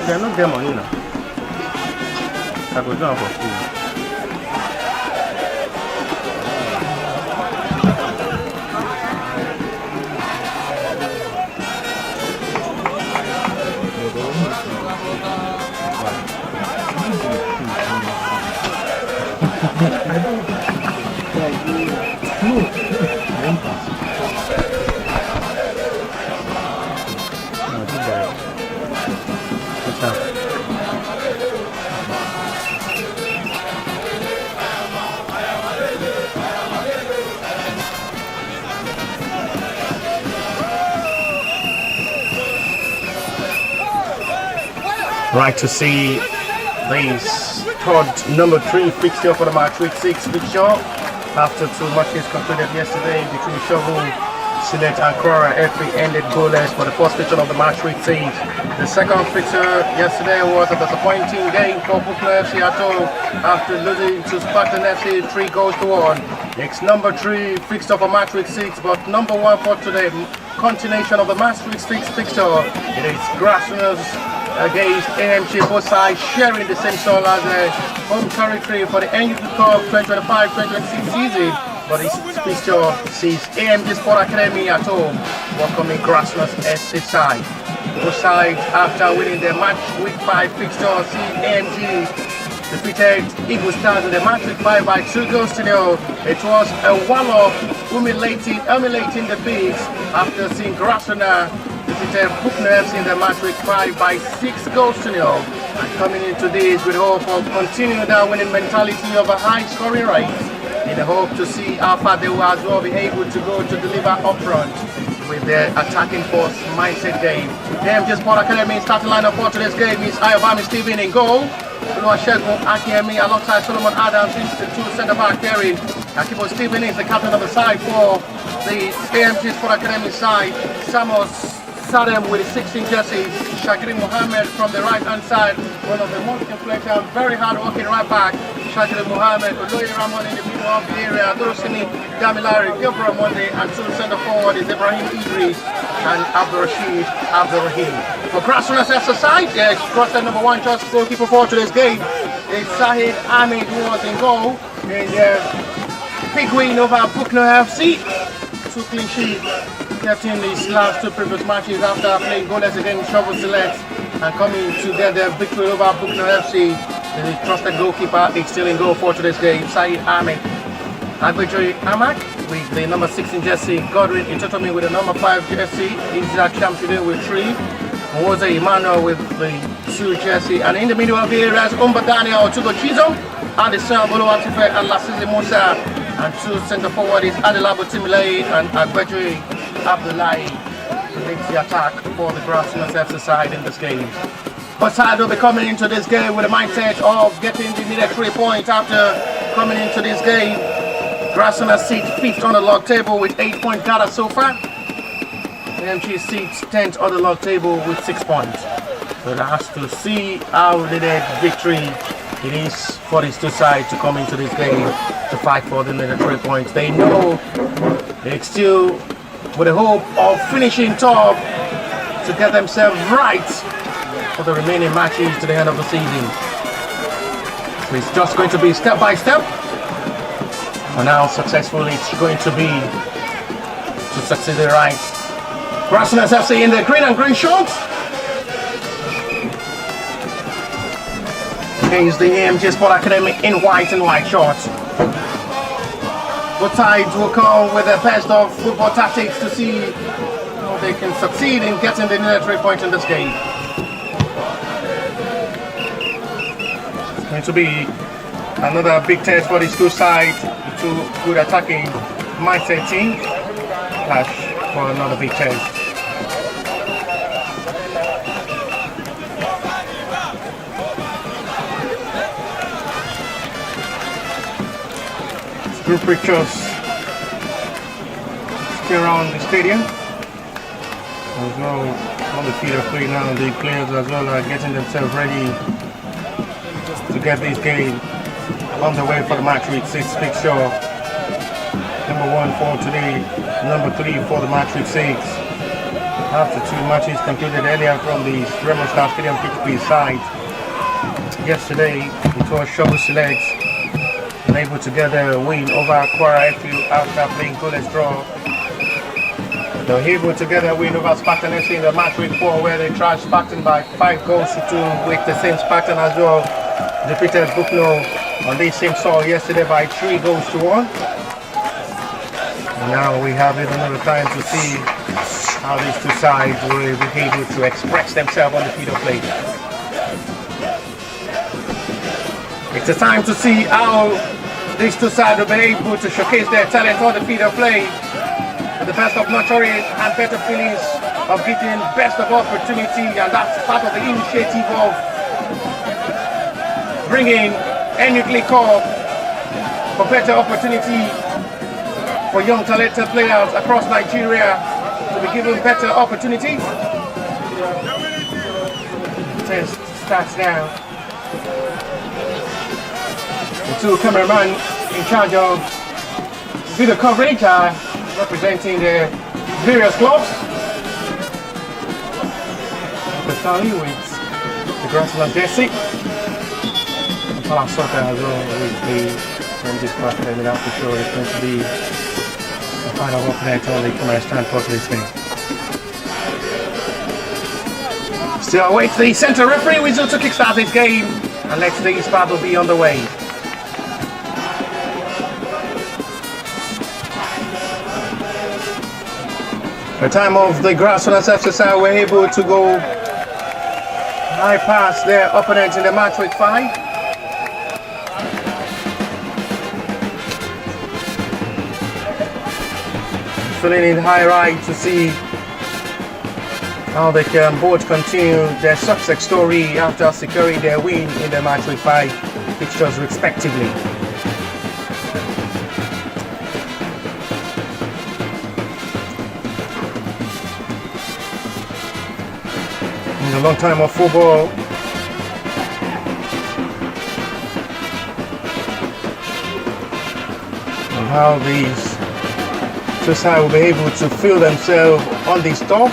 They're not their money now. I go down for free. Right to see this third number 3 fixture for the match week 6 fixture after 2 matches concluded yesterday between Shovel, Select and Crora. FA ended goalless for the first fixture of the match week 6. The second fixture yesterday was a disappointing game for Buckner FC at home after losing to Spartan FC 3-1. It's number 3 fixture for match week 6, but number 1 for today, continuation of the match week 6 fixture. It is Grassrunners against AMG Sports Academy, sharing the same soil as a home territory for the N-YLC Cup 2025-2026 season. But this fixture sees AMG Sports Academy at home welcoming Grassrunners FC side. Both sides, after winning their match week 5 fixture, see AMG defeated Ogun State in the match week 5 by 2-0. It was a one-off, humiliating defeat after seeing Grassrunners defeated Buckner FC in the match week 5 by 6-0. And coming into this with hope of continuing that winning mentality of a high scoring rate, in the hope to see how far they will as well be able to go to deliver up front with their attacking force mindset game. The AMG Sports Academy starting lineup for today's game is Ayobami Stephen in goal. Oluwasegun Akinyemi alongside Solomon Adams is the 2 centre-back pairing. Akibo Stephen is the captain of the side for the AMG Sports Academy side. Samos Sadem with the 16 jersey. Shagiri Mohammed from the right-hand side, one of the most influential, very hard-working right-back. Shagiri Mohammed, Oloye Ramon in the middle of the area, Dorosini Damilari, Gilbert Monday, and 2 centre-forward is Ibrahim Idris and Abdurrashid Abdurrahim. For Grassrunners FC side, yes, crossed number 1 just goalkeeper for today's game. It's Sahid Ahmed who was in goal in the big win over Buckner FC. 2 clean sheets, kept in these last 2 previous matches after playing goalless against Shovel Select and coming to get their victory over Buckner FC. The trusted goalkeeper is still in goal for today's game, Sahid Ahmed. Agbejori Amak with the number 16 jersey, Godwin Itotomi with the number 5 jersey, Isaac Champion with 3, Mwoze Emmanuel with the 2 jersey, and in the middle of the areas, Umba Daniel Otugo Chizo, and the Sam Bolo Atife and Lasizi Musa, and 2 centre forward is Adelabo Timilei and Agbejori Abdullahi to lead the attack for the Grassrunners FC side in this game. But side will be coming into this game with the mindset of getting the needed 3 points after coming into this game Grassrunners sit 5th on the log table with 8 points gathered so far. AMG sits 10th on the log table with 6 points. So that has to see how needed victory it is for these two sides to come into this game to fight for the needed 3 points. They know they still with the hope of finishing top to get themselves right for the remaining matches to the end of the season. So it's just going to be step by step. For now, successfully, it's going to be to succeed the right. Grassrunners FC in the green and green shorts. Against the AMG Sports Academy in white and white shorts. Both sides will come with the best of football tactics to see how they can succeed in getting the needed 3 points in this game. It's going to be another big test for these two sides. Two good attacking mindset teams. Clash for another big test. Group pictures still around the stadium. As well, on the field of play now, the players as well are getting themselves ready to get this game on the way for the match week 6 fixture. Number 1 for today, number 3 for the match week 6. After 2 matches concluded earlier from the Remo Stadium pitch side. Yesterday, it was Shovel Select able to get a win over Quara FU after playing goalless draw. They were able to get a win over Spartan FC in the match week 4 where they trashed Spartan by 5 goals to 2 with the same Spartan as well. Defeated Buckno on this same soil yesterday by 3 goals to 1. And now we have it another time to see how these two sides will be able to express themselves on the field of play. It's a time to see how these two sides will be able to showcase their talent on the field of play with the best of nurturing and better feelings of getting best of opportunity, and that's part of the initiative of bringing N-YLC for better opportunity for young talented players across Nigeria to be given better opportunities. Test starts now. The two cameramen in charge of video coverage are representing the various clubs. The Sally with the Grassrunners FC. And Palace Soccer as well with the AMG Sports Academy. That's for sure it's going to be the final opponent on the camera stand for this game. Still await the centre referee whistle to kickstart this game and let this battle be on the way. At the time of the Grassrunners FC, were able to go high past their opponents in the match week 5. Filling in high right to see how they can both continue their success story after securing their win in the match week 5 fixtures respectively. A long time of football. And how these two sides will be able to feel themselves on this top.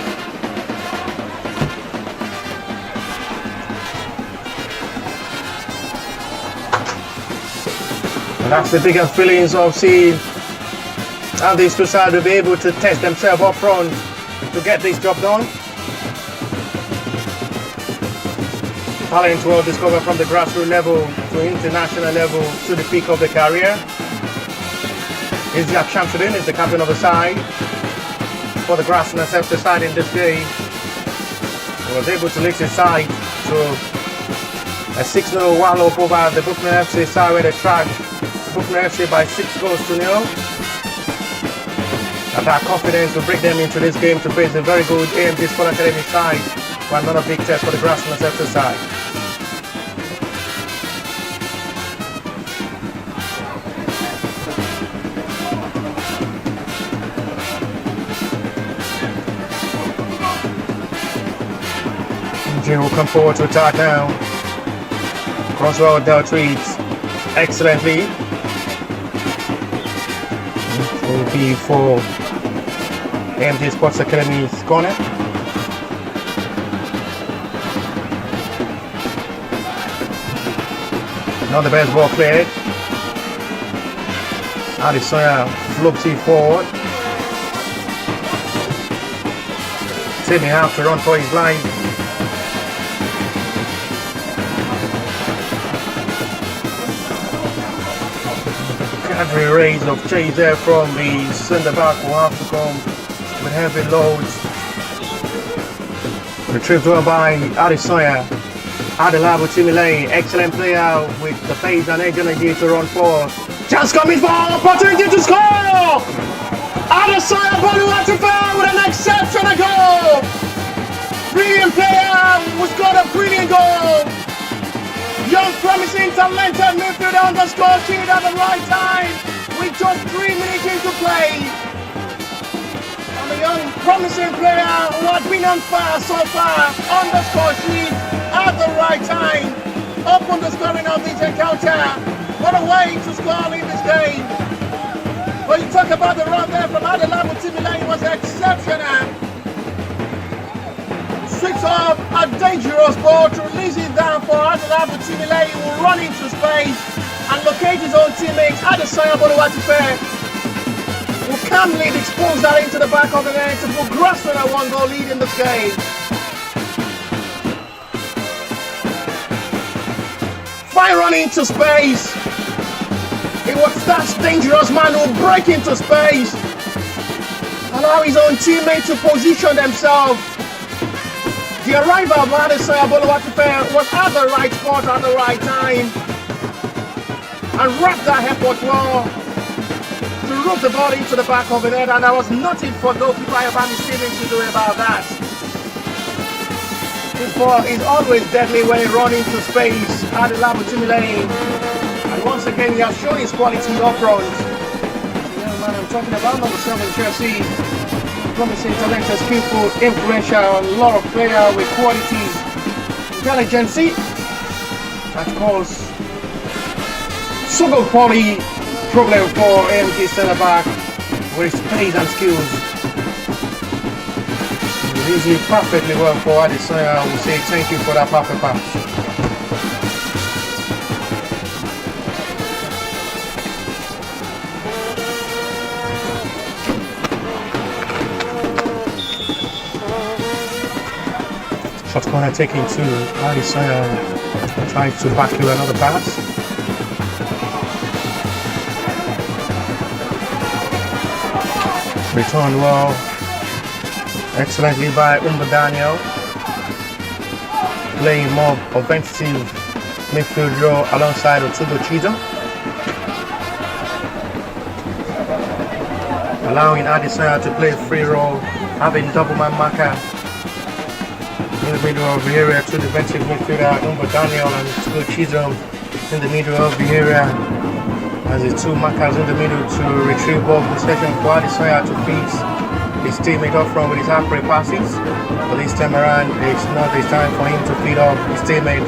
And that's the bigger feelings of seeing how these two sides will be able to test themselves up front to get this job done. Talent well discovered from the grassroots level to international level to the peak of the career. Jack Shamsuddin is the captain of the side for the Grassrunners FC side in this game. He was able to lift his side to a 6-0 wallop over the Buckno FC side where they tracked Buckno FC by 6 goals to 0. And that confidence will bring them into this game to face a very good AMG Sports Academy side for another big test for the Grassrunners FC side. AMG will come forward to attack now. Crossroad dealt treats excellently. It will be for AMG Sports Academy's corner. Not the best ball cleared. Adesanya floats it forward. Timmy have to run for his life. Every raise of chase there from the centre back will have to come with heavy loads. Retrieved well by Adesanya. Adelabu Timilay, excellent player with the pace and energy to run forward. Chance coming for opportunity to score! Adesanya Boluwatife with an exceptional goal! Brilliant player who's got a brilliant goal! Young promising talented midfielder on the score sheet at the right time with just 3 minutes into play. And a young promising player who had been on fire so far on the score sheet at the right time. Open the scoring of this encounter. What a way to score in this game. When you talk about the run there from Adelabu Timilay, it was exceptional. Switch off a dangerous ball to release it down for Adelabu Timilay, who will run into space and locate his own teammate Adesanya Boluwatife, who calmly expose that into the back of the net to put Grassrunners a 1-goal lead in this game. Fine run into space. It was that dangerous man who will break into space, allow his own teammate to position themselves. The arrival of Adesanya Boluwatife was at the right spot at the right time and wrapped that effort well to root the ball into the back of the net, and there was nothing for goalkeeper Ayobami Stevens to do about that. This ball is always deadly when it runs into space. Adelabu Timilay, and once again he has shown his quality up front. The young man I'm talking about, number 7 Chelsea. Promising, talented, skillful, influential, a lot of player with qualities, intelligence that cause so-called poly problem for AMG centre back with his pace and skills. He's using perfectly well for Adesanya. I will say thank you for that perfect pass. Shot corner taken to Adesanya, tries to back you another pass. Returned well, excellently by Daniel, playing more offensive midfield role alongside Otubo Chizo, allowing Adesanya to play free role, having double man marker in the middle of the area to defensive midfielder Daniel and Otubo Chizo in the middle of the area, as the two markers in the middle to retrieve ball possession for Adesanya to feed his teammate up front with his half-break passes. But this time around, it's not the time for him to feed off his teammate,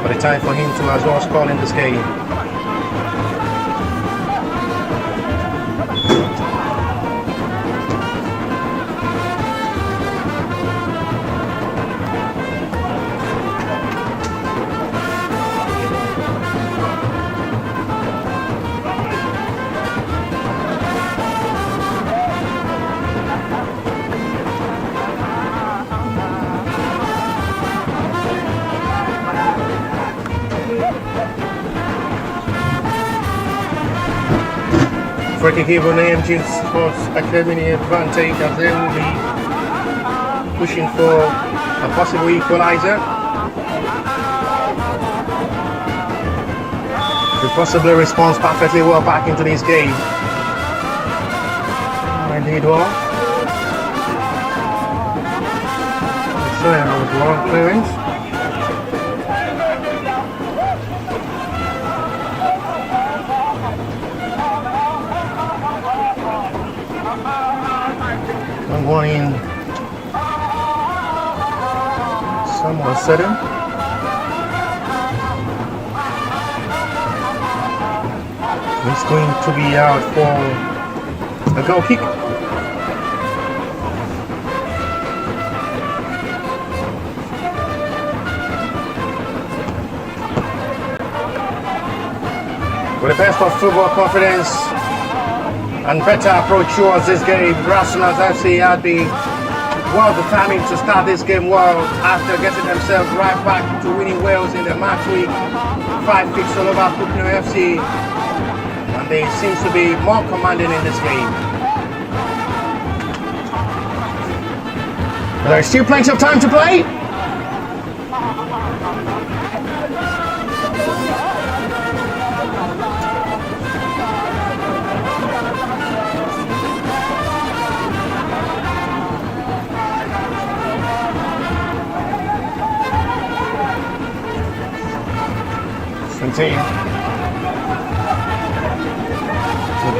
but the time for him to as well score in this game. Free kick given AMG Sports Academy advantage as they will be pushing for a possible equalizer. They possibly responds perfectly well back into this game. Indeed well. So with long clearance. One in Someone said him. He's going to be out for a goal kick. With the best of football confidence and better approach towards this game, Grassrunners FC had been well determined to start this game well after getting themselves right back to winning Wales in the match week 5 kicks all over Ogun FC, and they seem to be more commanding in this game. But there's still plenty of time to play.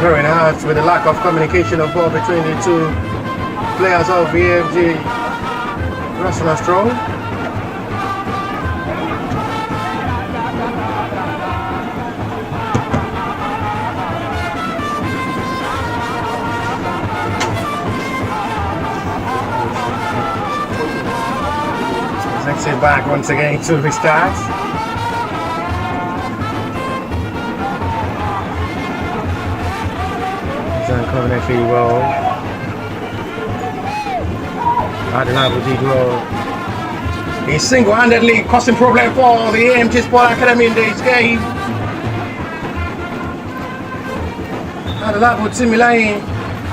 Very hard with the lack of communication of ball between the two players of the AMG Grassrunners Stroll. Next it back once again to restart. Coming actually well. Undeniable did well. He single-handedly causing problem for the AMG Sports Academy in this game. Undeniable Timilane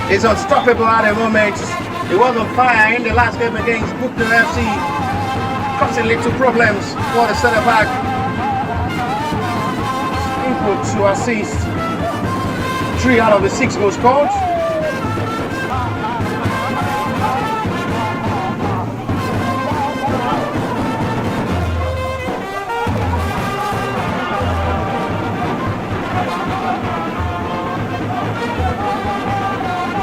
is unstoppable at the moment. He wasn't fine in the last game against Ogun FC, causing little problems for the centre back. Input to assist. 3 out of the 6 goals scored.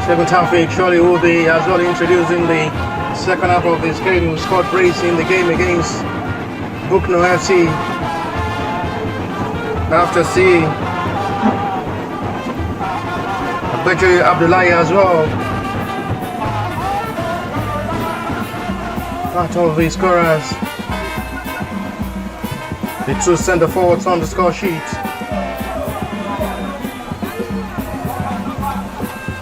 Second half, surely will be as well introducing the second half of this game. Who scored brace in the game against Ogun FC after seeing Bedri Abdullahi as well. Part of the scorers. The 2 centre forwards on the score sheet.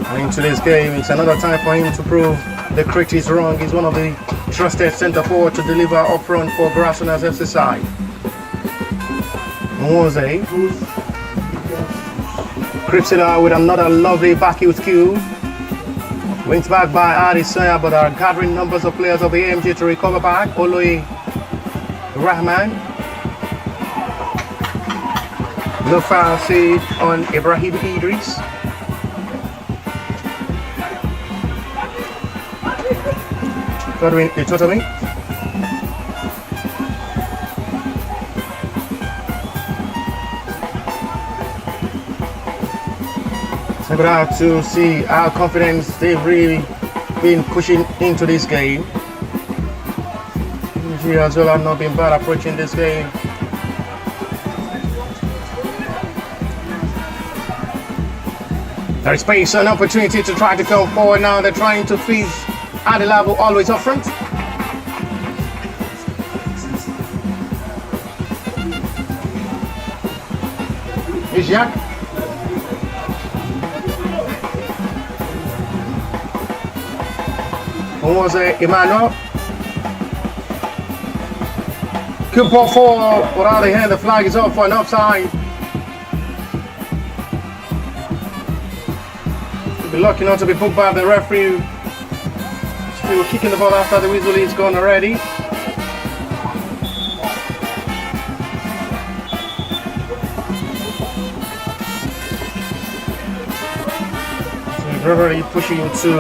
And in today's game, it's another time for him to prove the critics wrong. He's one of the trusted centre forward to deliver up front for Grassrunners FC side. Mose creeps it out with another lovely back heel skill. Wings back by Adi Sanya, but are gathering numbers of players of the AMG to recover back. Oloy Rahman. No foul saved on Ibrahim Idris. Godwin Itotomi. So good out to see how confidence they've really been pushing into this game. Nigeria as well have not been bad approaching this game. There is space and opportunity to try to come forward now. They're trying to feed Adelabu always up front. Here's Jack. Who was it? Emmanuel. Good ball forward, but out of the hand, the flag is up for an offside. Should be lucky not to be put by the referee. Still kicking the ball after the whistle is gone already. So he's really pushing to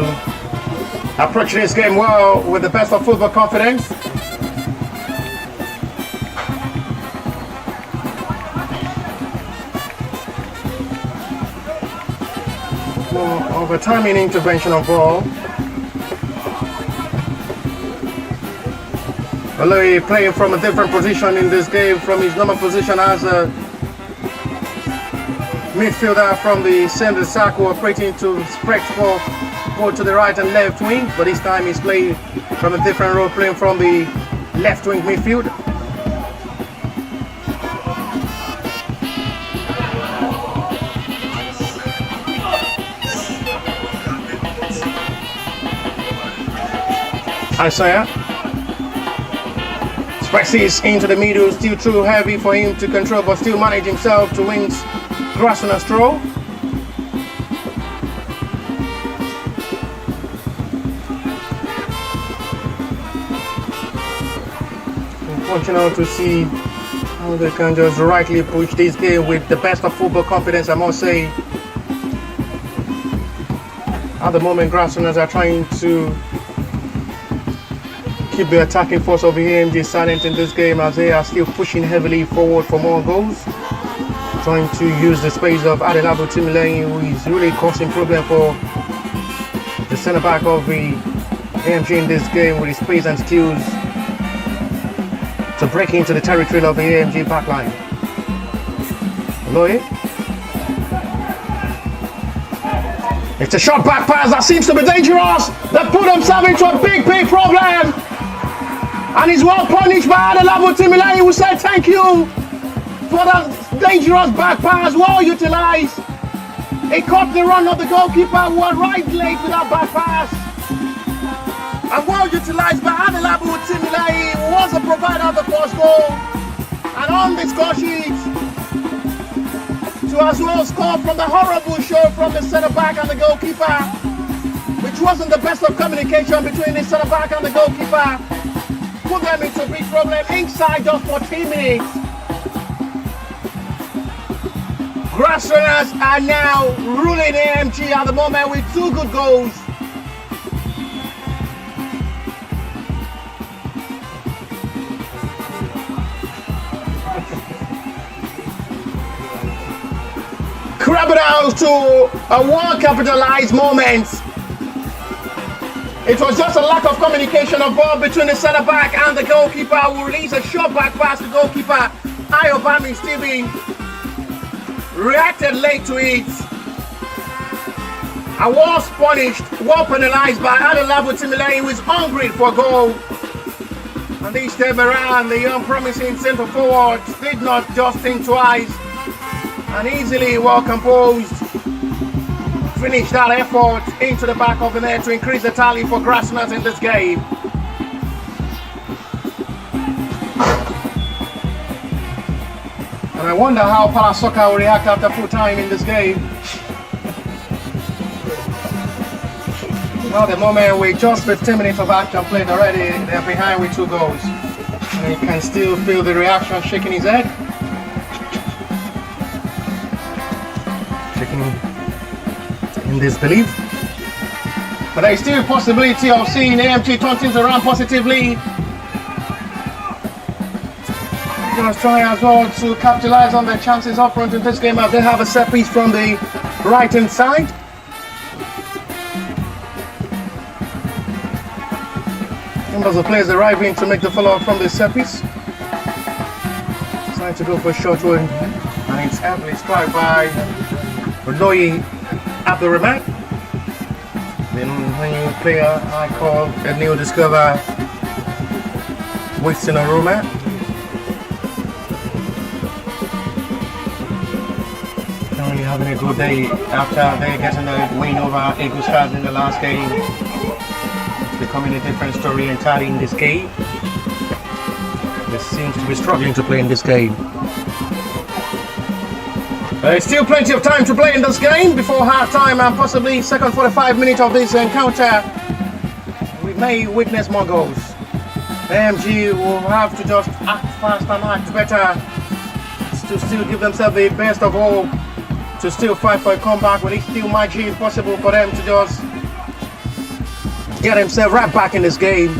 approach this game well with the best of football confidence. More of a timing intervention of ball. Aloy playing from a different position in this game, from his normal position as a midfielder from the center circle, operating to spread for both to the right and left wing, but this time he's playing from a different role, playing from the left wing midfield. Isaiah presses into the middle, still too heavy for him to control, but still manage himself to win Grassrunners throw. Unfortunate to see how they can just rightly push this game with the best of football confidence, I must say. At the moment, Grassrunners are trying to keep the attacking force of the AMG silent in this game, as they are still pushing heavily forward for more goals, trying to use the space of Adelabu Timileyin, who is really causing problem for the centre back of the AMG in this game, with his pace and skills to break into the territory of the AMG backline. Aloy. It's a short back pass that seems to be dangerous. They put themselves into a big problem. And he's well punished by Adelabu Timileyin, who said thank you for that dangerous back pass, well utilized. He caught the run of the goalkeeper, who was right late with that back pass. And well utilized by Adelabu Timileyin, who was a provider of the first goal. And on the score sheet, to as well score from the horrible show from the centre back and the goalkeeper, which wasn't the best of communication between the centre back and the goalkeeper. Put them into a big problem inside just 14 minutes. Grassrunners are now ruling AMG at the moment with 2 good goals. Crocodiles to a well-capitalized moment. It was just a lack of communication of ball between the centre back and the goalkeeper, who released a short back pass to goalkeeper Ayobami Stevie. Reacted late to it. And was punished, well penalized by Adelabu Timileyin, who is hungry for goal. And this time around, the young promising centre forward did not just think twice, and easily, well composed, finished that effort into the back of the net to increase the tally for Grassrunners in this game. And I wonder how Parasoka will react after full time in this game. Now, at the moment, with just 15 minutes of action played already, they're behind with 2 goals. And you can still feel the reaction shaking his head. Shaking in disbelief. But there is still a possibility of seeing AMG turn things around positively. Just try as well to capitalize on their chances up front in this game, as they have a set piece from the right hand side. Numbers of players arriving to make the follow-up from the set piece. Trying to go for a short one, and it's heavily struck by Rodoyi Abdurrahman. Then when you play I call a new discover Winston Aroma. Currently having a good day after they getting a win over Ogun State in the last game. It's becoming a different story entirely in this game. They seem to be struggling to play in this game. There's still plenty of time to play in this game before half-time, and possibly second 45 minutes of this encounter. We may witness more goals. AMG will have to just act fast and act better to still give themselves the best of all, to still fight for a comeback, when it still might be possible for them to just get themselves right back in this game.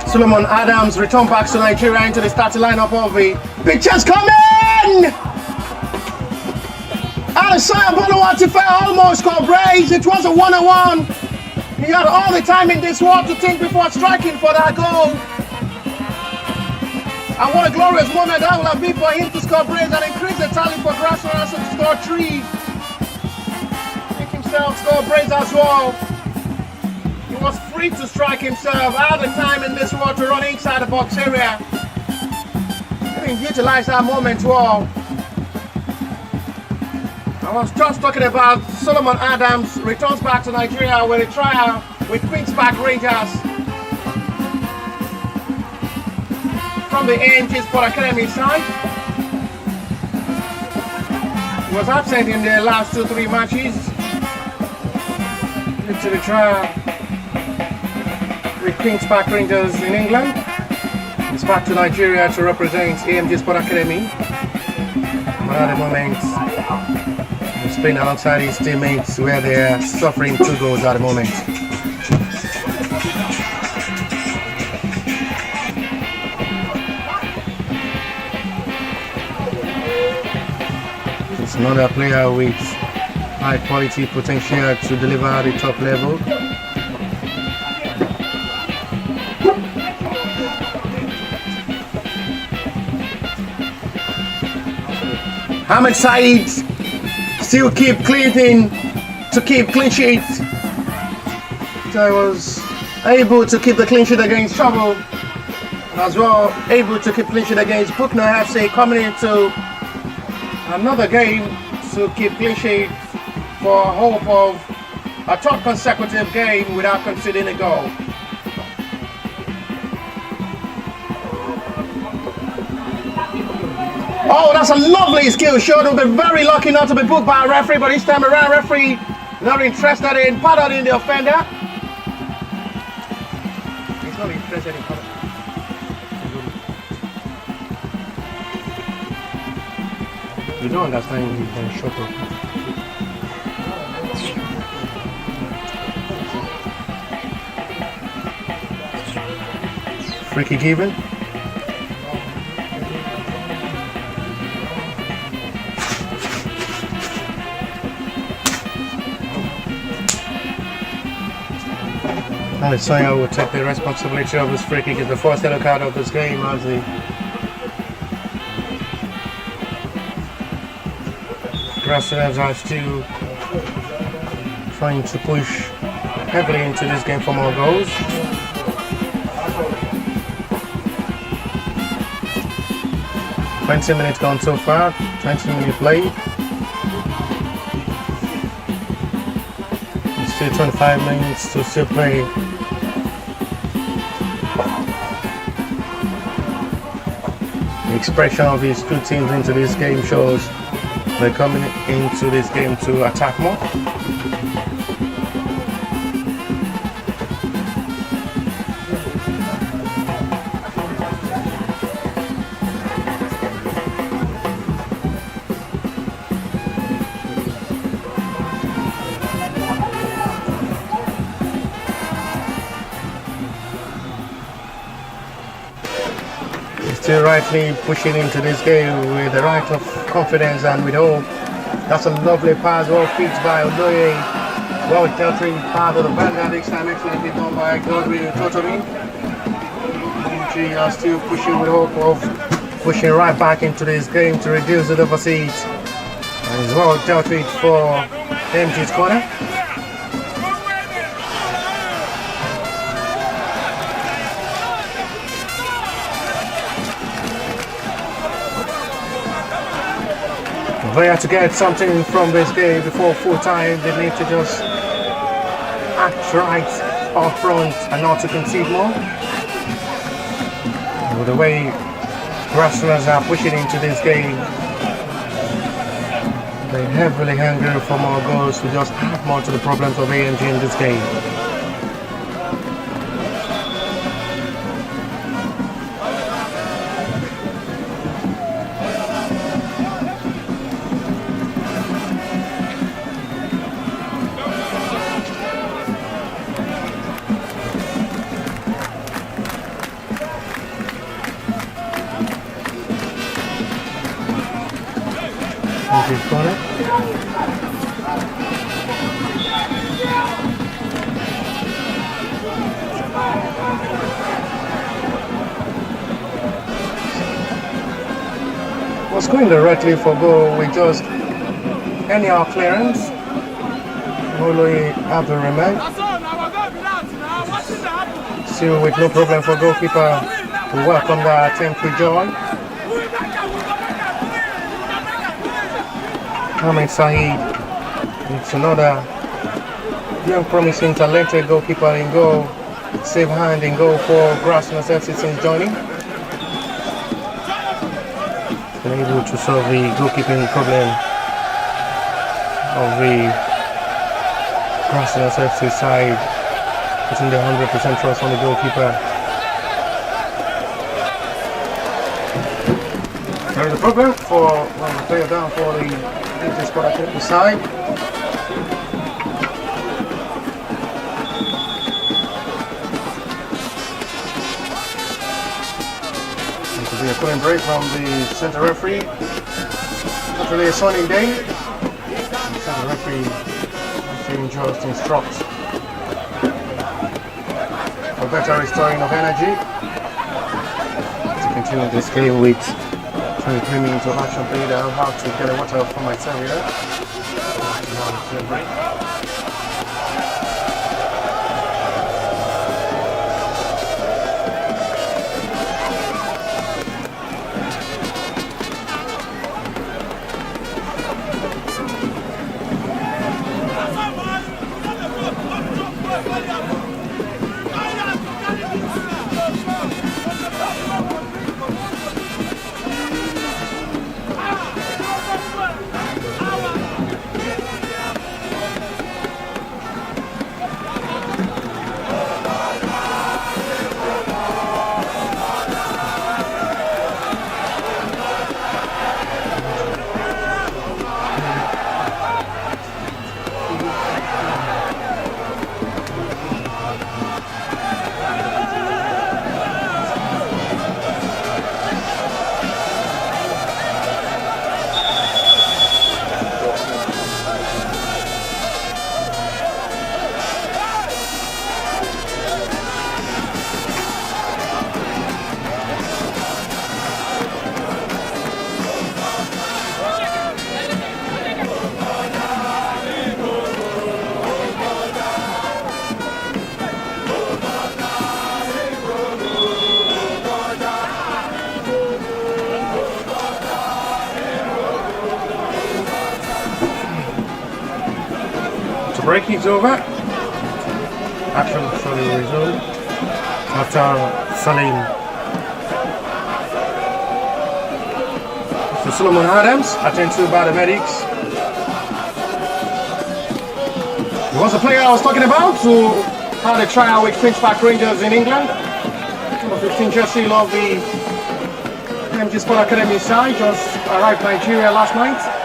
Solomon Adams return back to Nigeria into the starting lineup of the pictures coming! Alessandro Bonawantife almost scored brace. It was a 1-on-1. He had all the time in this world to think before striking for that goal. And what a glorious moment that would have been for him to score brace and increase the tally for Grassrunners to score 3. Make himself score brace as well. He was free to strike himself. Had the time in this world to run inside the box area. He didn't utilize that moment well. I was just talking about Solomon Adams returns back to Nigeria with a trial with Queen's Park Rangers from the AMG Sports Academy side. He was absent in the last 2-3 matches due to the trial with Queen's Park Rangers in England. He's back to Nigeria to represent AMG Sports Academy. But at the moment, he's playing alongside his teammates where they are suffering 2 goals at the moment. It's another player with high quality potential to deliver at the top level. Ahmed Said still keep cleaning to keep clean sheet. So I was able to keep the clean sheet against Trouble, as well able to keep clean sheet against Buckner FC, coming into another game to keep clean sheet for hope of a 3rd consecutive game without conceding a goal. Oh, that's a lovely skill shot. We'll be very lucky not to be booked by a referee, but this time around, referee not interested in pardoning the offender. He's not interested in pardoning. You don't understand him, then shut up. Free kick given. Alessandro will take the responsibility of his free kick. It's the first yellow card of this game as the Grassrunners are still trying to push heavily into this game for more goals. "20 minutes gone so far, 20 minutes played. Still 25 minutes to still play. The expression of these 2 teams into this game shows they're coming into this game to attack more. Still rightly pushing into this game with the right of confidence and with hope. That's a lovely pass, well fixed by Odoye. Well dealt with part of the Vanguard. This time excellently done by Godwin Totomi. AMG are still pushing with hope of pushing right back into this game to reduce the deficit. And it's well dealt with for AMG's corner. They have to get something from this game before full time. They need to just act right up front and not to concede more. With the way Grassrunners are pushing into this game, they're heavily hungry for more goals to just add more to the problems of AMG in this game. His corner. Was going directly for goal with just anyhow clearance. Only Abdul Rahman. Still with no problem for goalkeeper to welcome the attempt with joy. Ahmed Saeed. It's another young promising talented goalkeeper in goal. Save hand in goal for Grassrunners FC since joining. Been able to solve the goalkeeping problem of the Grassrunners FC side, putting the 100% trust on the goalkeeper. There is a problem for the player down for the AMG Sports Academy side. A clean break from the center referee. Not really a sunny day. The center referee feeling just instruct for better restoring of energy to continue this game with 23 minutes of action played. I'm about to get a water for myself here. Clean break. Break is over. Action slowly resumed after Salim. So Solomon Adams attended to by the medics. He was the player I was talking about who had a trial with Queen's Park Rangers in England. Number 15 jersey of the AMG Sports Academy side just arrived in Nigeria last night.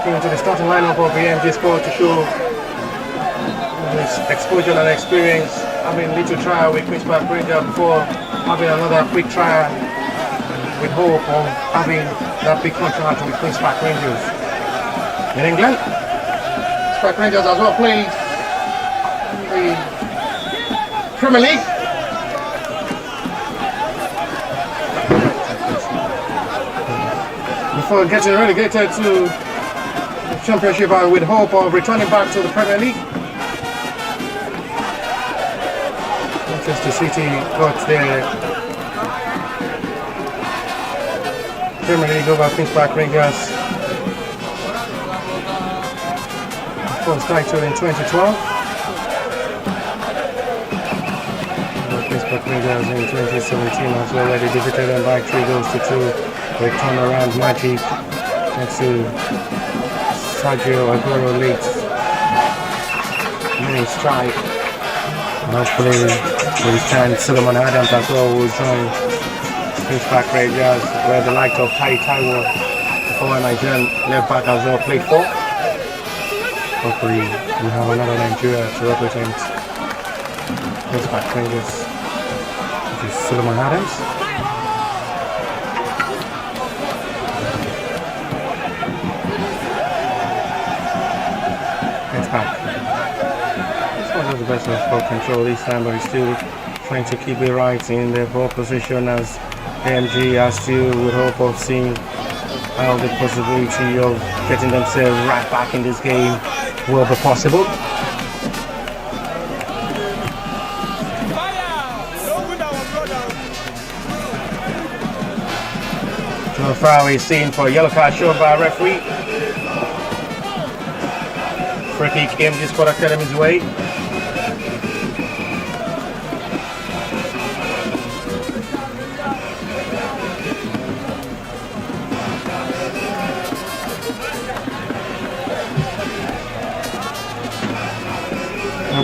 Into the starting lineup of the AMG Sport to show his exposure and experience, having a little trial with Queen's Park Rangers before having another quick trial with hope of having that big contract with Queen's Park Rangers in England. Queen's Park Rangers as well played the Premier League. Before getting relegated to Championship with hope of returning back to the Premier League. Manchester City got their Premier League over Queen's Park Rangers first title in 2012. Queen's Park Rangers in 2017 has already defeated them by 3-2. They turn around magic to Sergio Aguero leads mini strike. Hopefully with this time Solomon Adams as well will join Queen's Park Rangers, where the likes of Tai Taiwo, the former Nigerian left back as well, played for. Hopefully we have another Nigeria to represent Queen's Park Rangers, which is Solomon Adams. the best of ball control this time, but he's still trying to keep it right in the ball position as AMG are still with hope of seeing how the possibility of getting themselves right back in this game will be possible. So far we're seeing for a yellow card shown by a referee. Free kick AMG Sports Academy's way.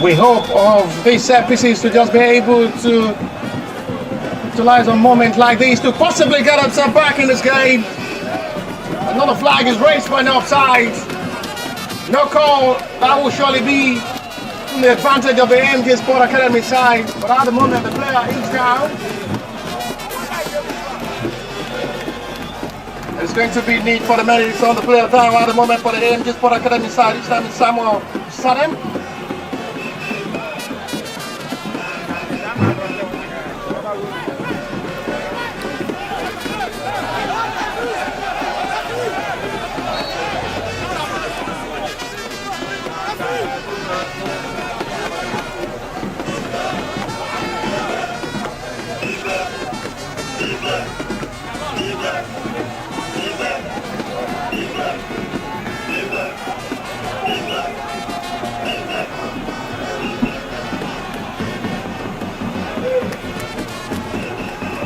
We hope of these set pieces to just be able to utilize a moment like this to possibly get themselves back in this game. Another flag is raised by an offside. No call, that will surely be the advantage of the AMG Sports Academy side. But at the moment the player is down. There's going to be need for the medics on the player down at the moment for the AMG Sports Academy side. This time it's Samuel Saddam.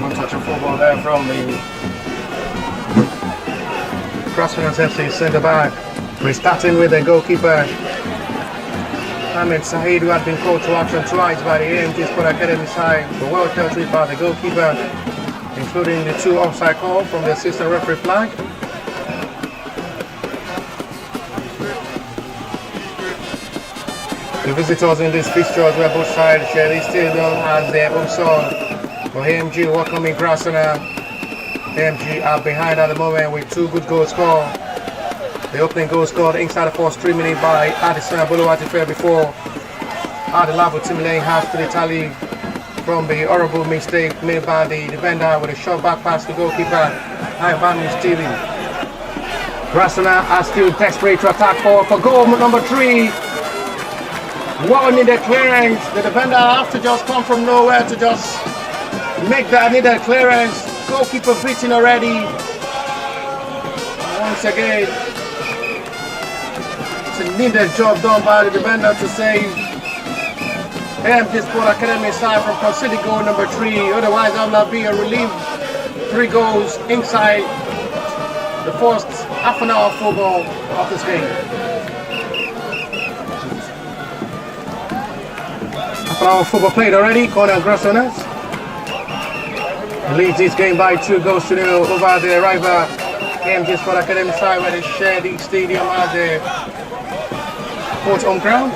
One touch of football there from the Grassrunners FC centre back. We're starting with the goalkeeper Ahmed Saeed, who had been called to action twice by the AMG Sports Academy side, but well dealt with by the goalkeeper, including the 2 offside calls from the assistant referee flag. The visitors in this fixture where both sides share this stadium as their own song. For AMG welcoming Grassrunners. AMG are behind at the moment with 2 good goals scored. The opening goal scored inside the first 3 minutes by Addison Abuluwatife before Adelabu Timilane has to the tally from the horrible mistake made by the defender with a short back pass to goalkeeper Ivan Steven. Grassrunners are still desperate to attack for goal number 3. Well needed clearance. The defender has to just come from nowhere to just make that needed clearance. Goalkeeper beaten already. Once again, it's a needed job done by the defender to save AMG Sports Academy side from conceding goal number 3. Otherwise, that will not be a relief. 3 goals inside the first half an hour of football of this game. Half an hour of football played already. Corner Grassrunners leads this game by 2 goals to 0 over the rival AMG Sports Academy side, where they share the stadium as a fourth home ground.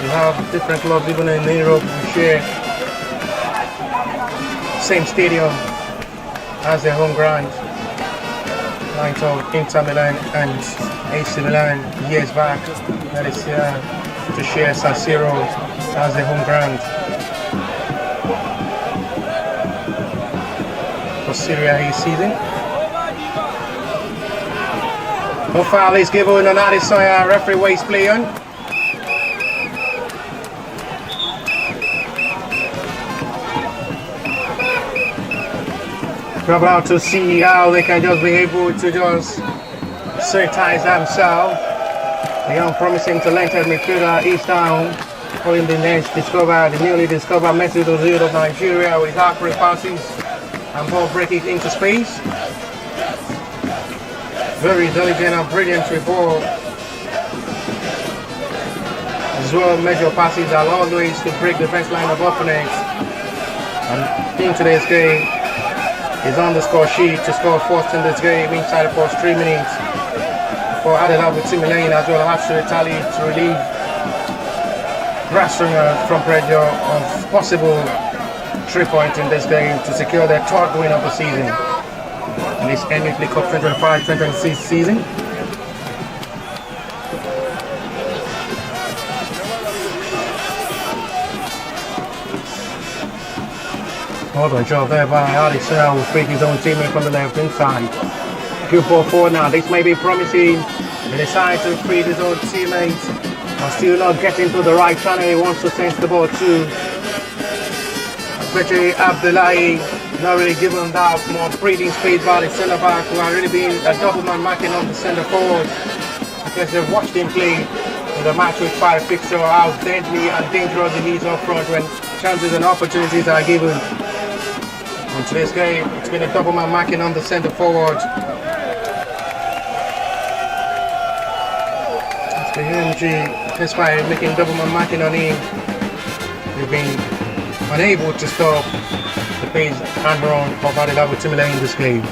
You have different clubs even in Europe who share same stadium as their home ground. Like of Inter Milan and AC Milan years back, that is to share San Siro as their home ground. For Serie A season. No foul is given on Addison, referee waste play on. Trouble out to see how they can just be able to just sanitize themselves. The young promising talented midfielder is down, following the newly discovered Mesut Ozil of Nigeria with accurate passes and ball breaking into space. Very diligent and brilliant with ball. As well, measure passes are long ways to break the defense line of opponents. And in today's game, is on the score sheet to score first in this game inside the first 3 minutes. For Adelabu Timilane as well has to retaliate to relieve Grassrunners from pressure of possible 3 points in this game to secure their 3rd win of the season in this N-YLC Cup 2025-2026 season. Hold on, job there by Alex will free his own teammate from the left inside. Good ball forward now. This may be promising. He decides to free his own teammates. But still not getting to the right channel. He wants to send the ball to especially Abdullahi. Not really given that more breathing space by the centre back, who are really being a double man marking on the centre forward. Because they've watched him play in the match with 5 fixture, how deadly and dangerous he is up front when chances and opportunities are given. In today's game, it's been a double man marking on the centre forward. It's the AMG, despite making double man marking on him, they've been unable to stop the pace and run of Adelabu Timile in this game.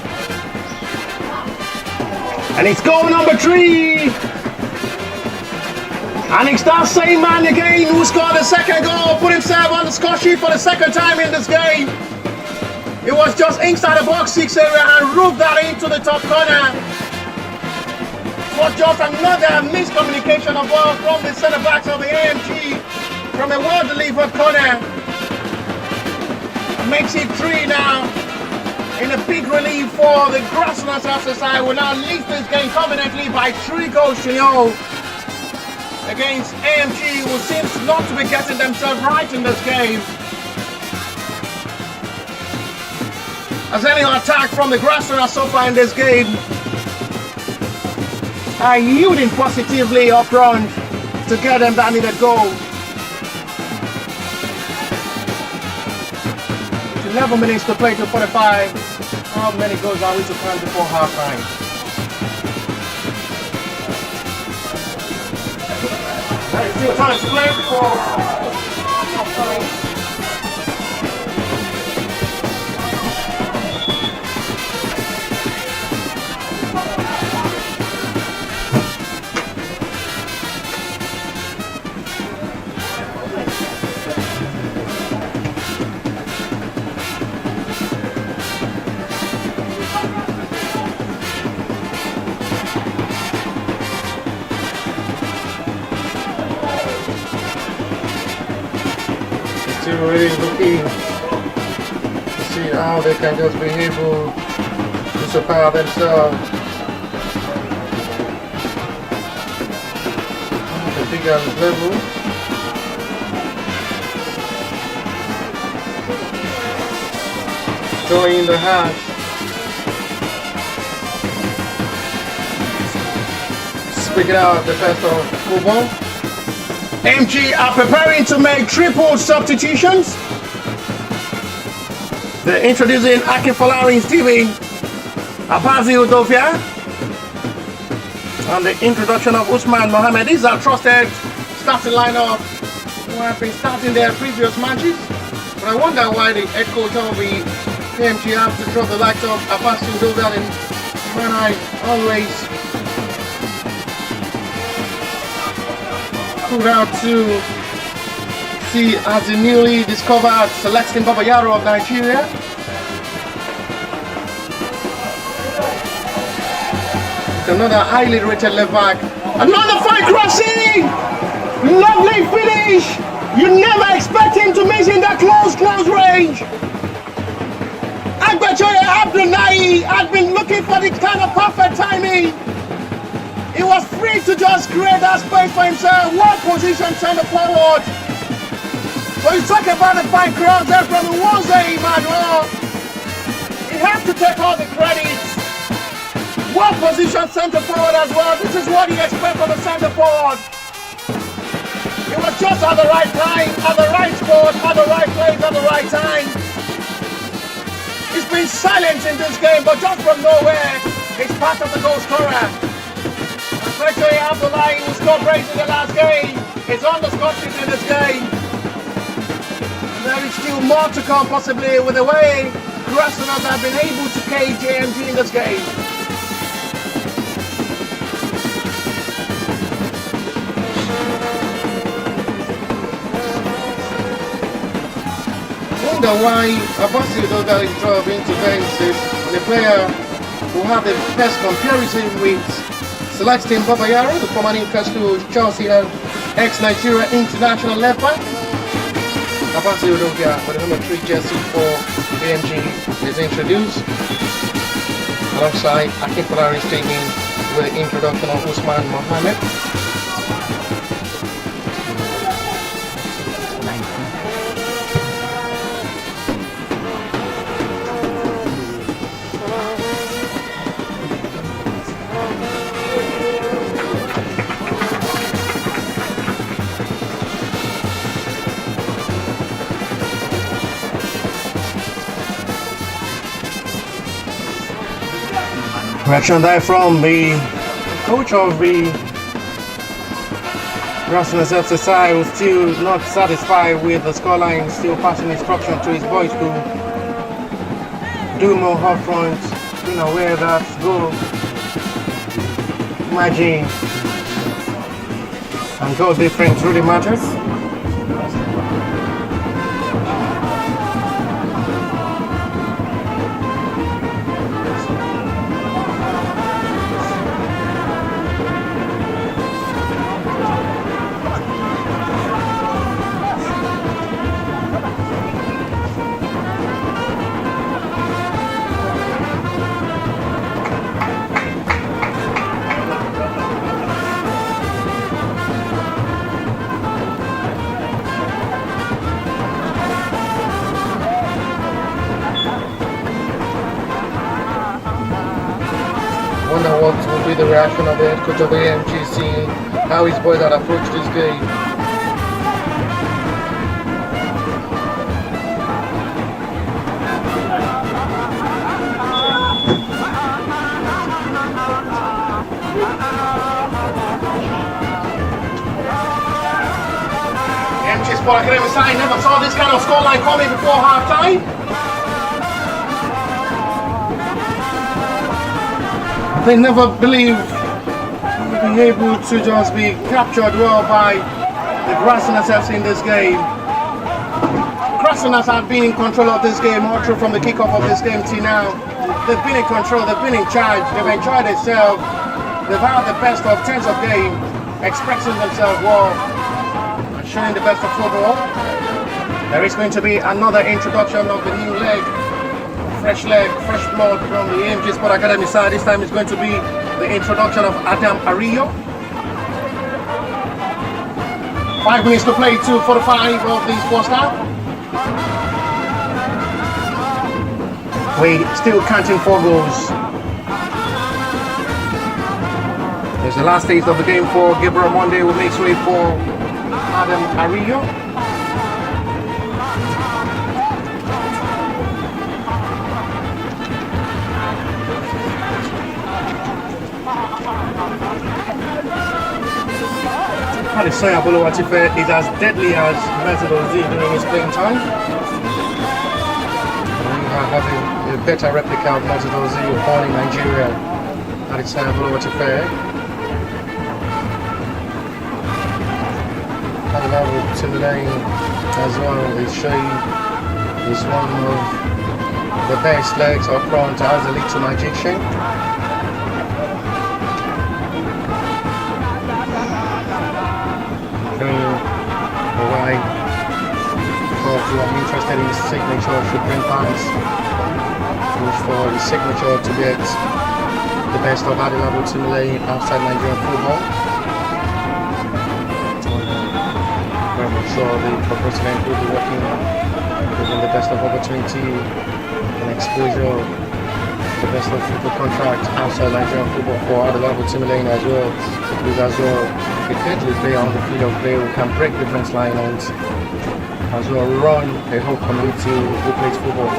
And it's goal number 3! And it's that same man again who scored the second goal, put himself on the score sheet for the second time in this game. It was just inside the box 6 area and roofed that into the top corner. It was just another miscommunication of ball from the centre backs of the AMG from a well delivered corner. Makes it 3 now. In a big relief for the Grassrunners FC side, will now lead this game confidently by 3 goals to 0 against AMG, who seems not to be getting themselves right in this game. As any attack from the Grassrunners so far in this game are yielding positively up front to get them that needed goal. 11 minutes to play to 45. How many goals are we to plan before half time? There's still time to play before half time. Still really looking to see how they can just be able to surpass themselves. The bigger level. Join the hash. Speaking out the best of football. MG are preparing to make triple substitutions. They're introducing Aki Falari, Steven Abazi Udofia, and the introduction of Usman Mohammed. These are trusted starting lineup who have been starting their previous matches. But I wonder why the head coach of the MG have to drop the likes of Abazi Udofia and when I always put out to see as the newly discovered Celestine Babayaro of Nigeria. Another highly rated left back. Another fine crossing! Lovely finish! You never expect him to miss in that close range. Agbajoye Abdullahi had been looking for the kind of perfect timing. He was free to just create that space for himself. One position centre forward. But you talk about the fine cross there from Nwanze Emmanuel. He has to take all the credit. One position centre forward as well. This is what you expect from the centre forward. It was just at the right time, at the right spot, at the right place, at the right time. He's been silent in this game, but just from nowhere, he's part of the goal scorer. Especially Abdullahi, who scored brace in the last game, is on the score sheet in this game. There is still more to come, possibly, with the way Grassrunners have been able to cage AMG in this game. I wonder why Abasi Udoga is driving to bench the player who have the best comparison with Celestine Babayaro, the former Newcastle, Chelsea and ex-Nigeria international left back. Abasi Udovia with the number 3 jersey for AMG is introduced. Alongside Akinfolarin Stadium with the introduction of Usman Mohammed. Reaction there from the coach of the Grassrunners FC side, who's still not satisfied with the scoreline, still passing instruction to his boys to do more up front, where that goal margin and goal difference really matters. Wonder what will be the reaction of the head coach of AMG, seeing how his boys had approached this game. AMG Sports Academy side never saw this kind of scoreline coming before half-time. They never believed they'd be able to just be captured well by the Grassrunners FC in this game. Grassrunners have been in control of this game all through from the kickoff of this game till now. They've been in control, they've been in charge, they've enjoyed themselves, they've had the best of tens of games, expressing themselves well and showing the best of football. There is going to be another introduction of the new leg. Fresh leg, fresh blood from the AMG Sports Academy side. This time it's going to be the introduction of Adam Arillo. 5 minutes to play, 2:45 of this first half. We still counting 4 goals. There's the last taste of the game for Gabriel Monday, who makes way for Adam Arillo. Adesanya Bolowatife is as deadly as Matchday during his playing time. We are having a better replica of Matchday born in Nigeria. Adesanya Bolowatife. Adelabu Timberlane as well is showing is one of the best legs up front as a little magician. Why those who are interested in his signature should bring fans, which for his signature to get the best of Adelabu Timberlane outside Nigerian football. I'm sure the president will be working within the best of opportunity and exposure, the best of football contract outside Nigerian football for Adelabu Timberlane as well. Because as well, a deadly player on the field of play who can break defense line and as well run a whole community who plays football.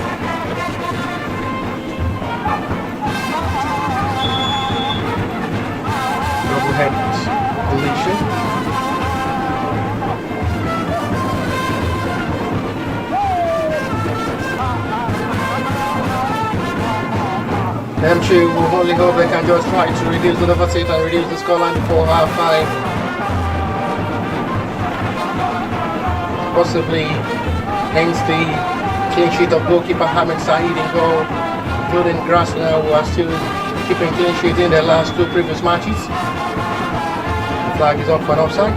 Double head deletion. M2 will only hope they can just try to reduce the deficit and reduce the scoreline before half-time. Possibly hence the clean sheet of goalkeeper Hamid Saeed in goal, including Grassrunners, who are still keeping clean sheet in their last 2 previous matches. The flag is up for an offside.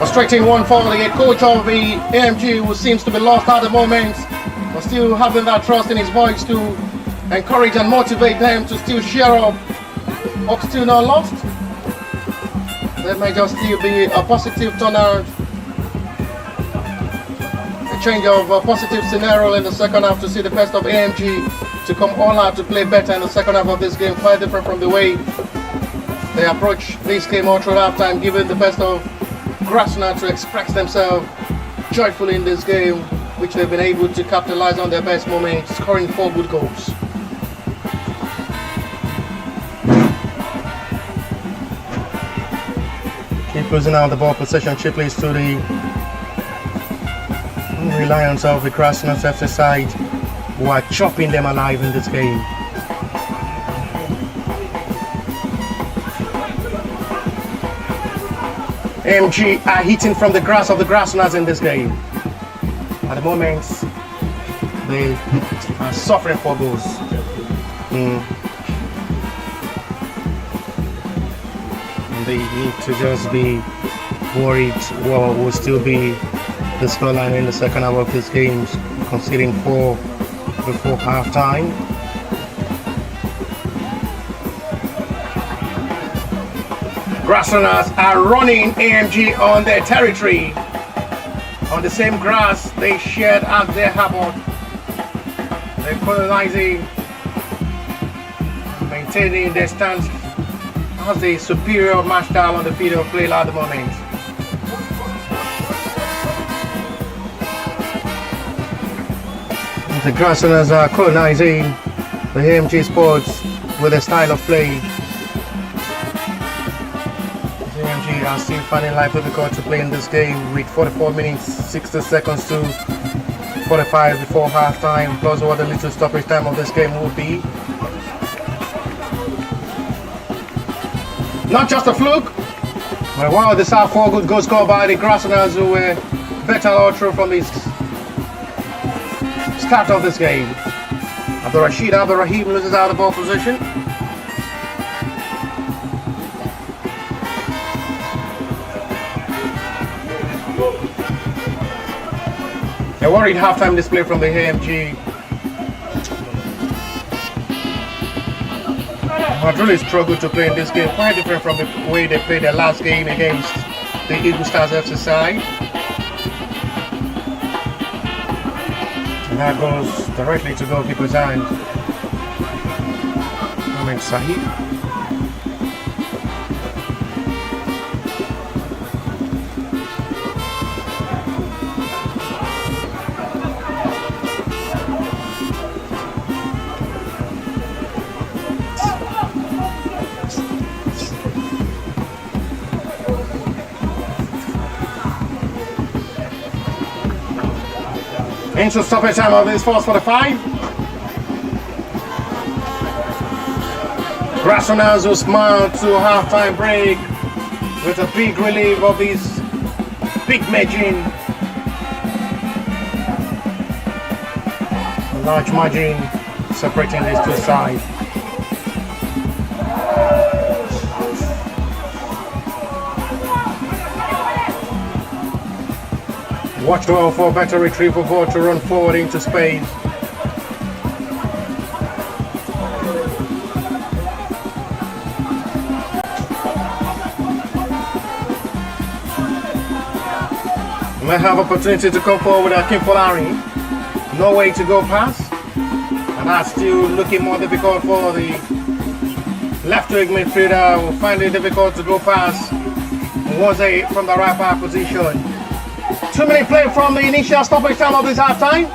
Frustrating one for the head coach of the AMG, who seems to be lost at the moment, but still having that trust in his boys to encourage and motivate them to still cheer up still not lost. There may just still be a positive turnaround, a change of a positive scenario in the second half to see the best of AMG to come all out to play better in the second half of this game, quite different from the way they approach this game all through halftime, giving the best of Grassrunners to express themselves joyfully in this game, which they've been able to capitalize on their best moments, scoring 4 good goals. Keep losing out the ball possession cheaply to the reliance of the Grassrunners FC side, who are chopping them alive in this game. AMG are hitting from the grass of the Grassrunners in this game. At the moment, they are suffering 4 goals. And they need to just be worried what will still be the scoreline in the second half of this game, conceding 4 before halftime. Grassrunners are running AMG on their territory, on the same grass they shared as their Harvard. They're colonizing, maintaining their stance as the superior match style on the field of play at the moment. The Grassrunners are colonizing the AMG Sports with a style of play. The AMG are still finding life difficult to play in this game with 44 minutes, 60 seconds to 45 before halftime, plus what the little stoppage time of this game will be. Not just a fluke, but wow, this are 4 good goals scored by the Grassrunners, who were better all through from this start of this game. Abdurrahim loses out of ball position. A worried halftime display from the AMG. Had really struggled to play in this game, quite different from the way they played their last game against the Ogun State FC side. And that goes directly to goalkeeper's hand. Ahmed Sahib. Into stoppage time of this first 45. Grassrunners will smile to a half-time break with a big relief of this big margin. A large margin separating these two sides. Watch well for better retrieval ball to run forward into space. We may have opportunity to come forward with Akim Folari. No way to go past. And that's still looking more difficult for the left wing midfielder, who find it difficult to go past. Was from the right back position. 2-minute play from the initial stoppage time of this half-time.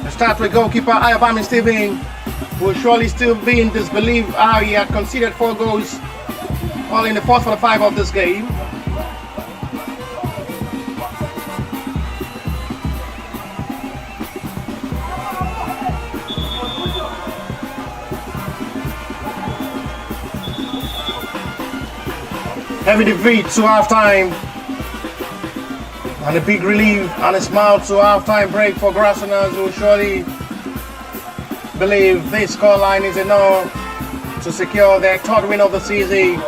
The start with goalkeeper Ayobami Stephen will surely still be in disbelief how he had conceded 4 goals all in the first 45 of this game. Heavy defeat to half-time, and a big relief and a smile to half-time break for Grassrunners, who surely believe this scoreline is enough to secure their 3rd win of the season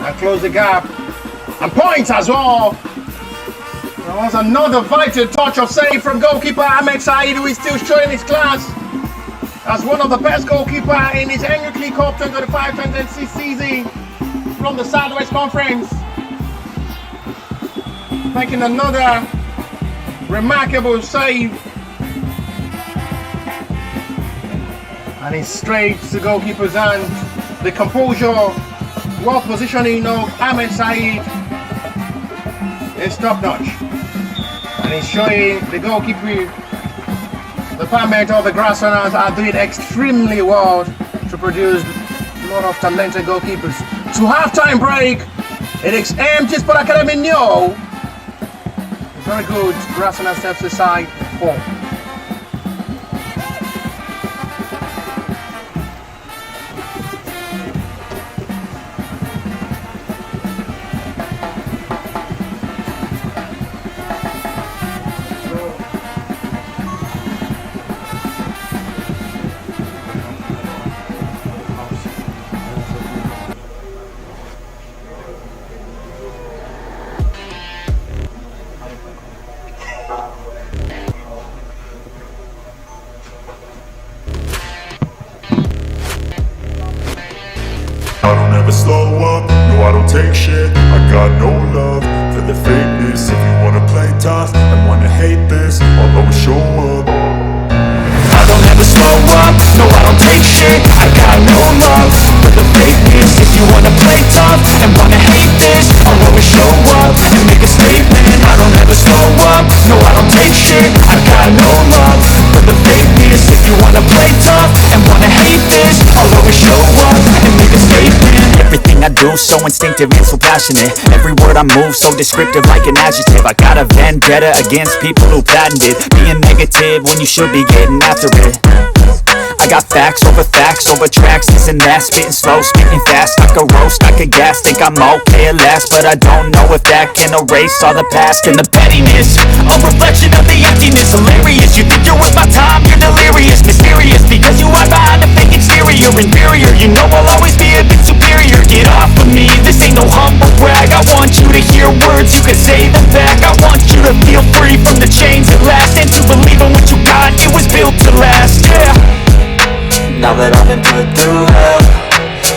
and close the gap. And points as well. There was another vital touch of save from goalkeeper Ahmed Said, who is still showing his class as one of the best goalkeepers in his NUK Cup 2025-2026 season from the Southwest Conference. Making another remarkable save. And it's straight to the goalkeeper's hand. The composure, well positioning of Ahmed Said is top notch. And he's showing the goalkeeper, the department of the Grassrunners are doing extremely well to produce a lot of talented goalkeepers. To half-time break, it is AMG Sports Academy new. Very good Grassrunners FC side 4. I don't ever slow up, no I don't take shit. I got no love for the fakeness. If you wanna play tough and wanna hate this, I'll always show up. I don't ever slow up, no I don't take shit. I got no love for the fakeness. If you wanna play tough and wanna hate this, I'll always show up and make a statement. I don't ever slow up, no I don't take shit. I got no love for the fakeness. If you wanna play tough and wanna hate this, I'll always show up and make a statement. Everything I do so instinctive and so passionate. Every word I move so descriptive like an adjective. I got a vendetta against people who patented being negative when you should be getting after it. I got facts over tracks, isn't that? Spitting slow, speaking fast, I could roast, I could gas. Think I'm okay at last, but I don't know if that can erase all the past and the pettiness. A reflection of the emptiness, hilarious. You think you're worth my time, you're delirious. Mysterious, because you hide behind a fake exterior. Inferior, you know I'll always be a bit superior. Get off of me, this ain't no humble brag. I want you to hear words, you can say them back. I want you to feel free from the chains at last, and to believe in what you got, it was built to last, yeah. Now that I've been put through hell,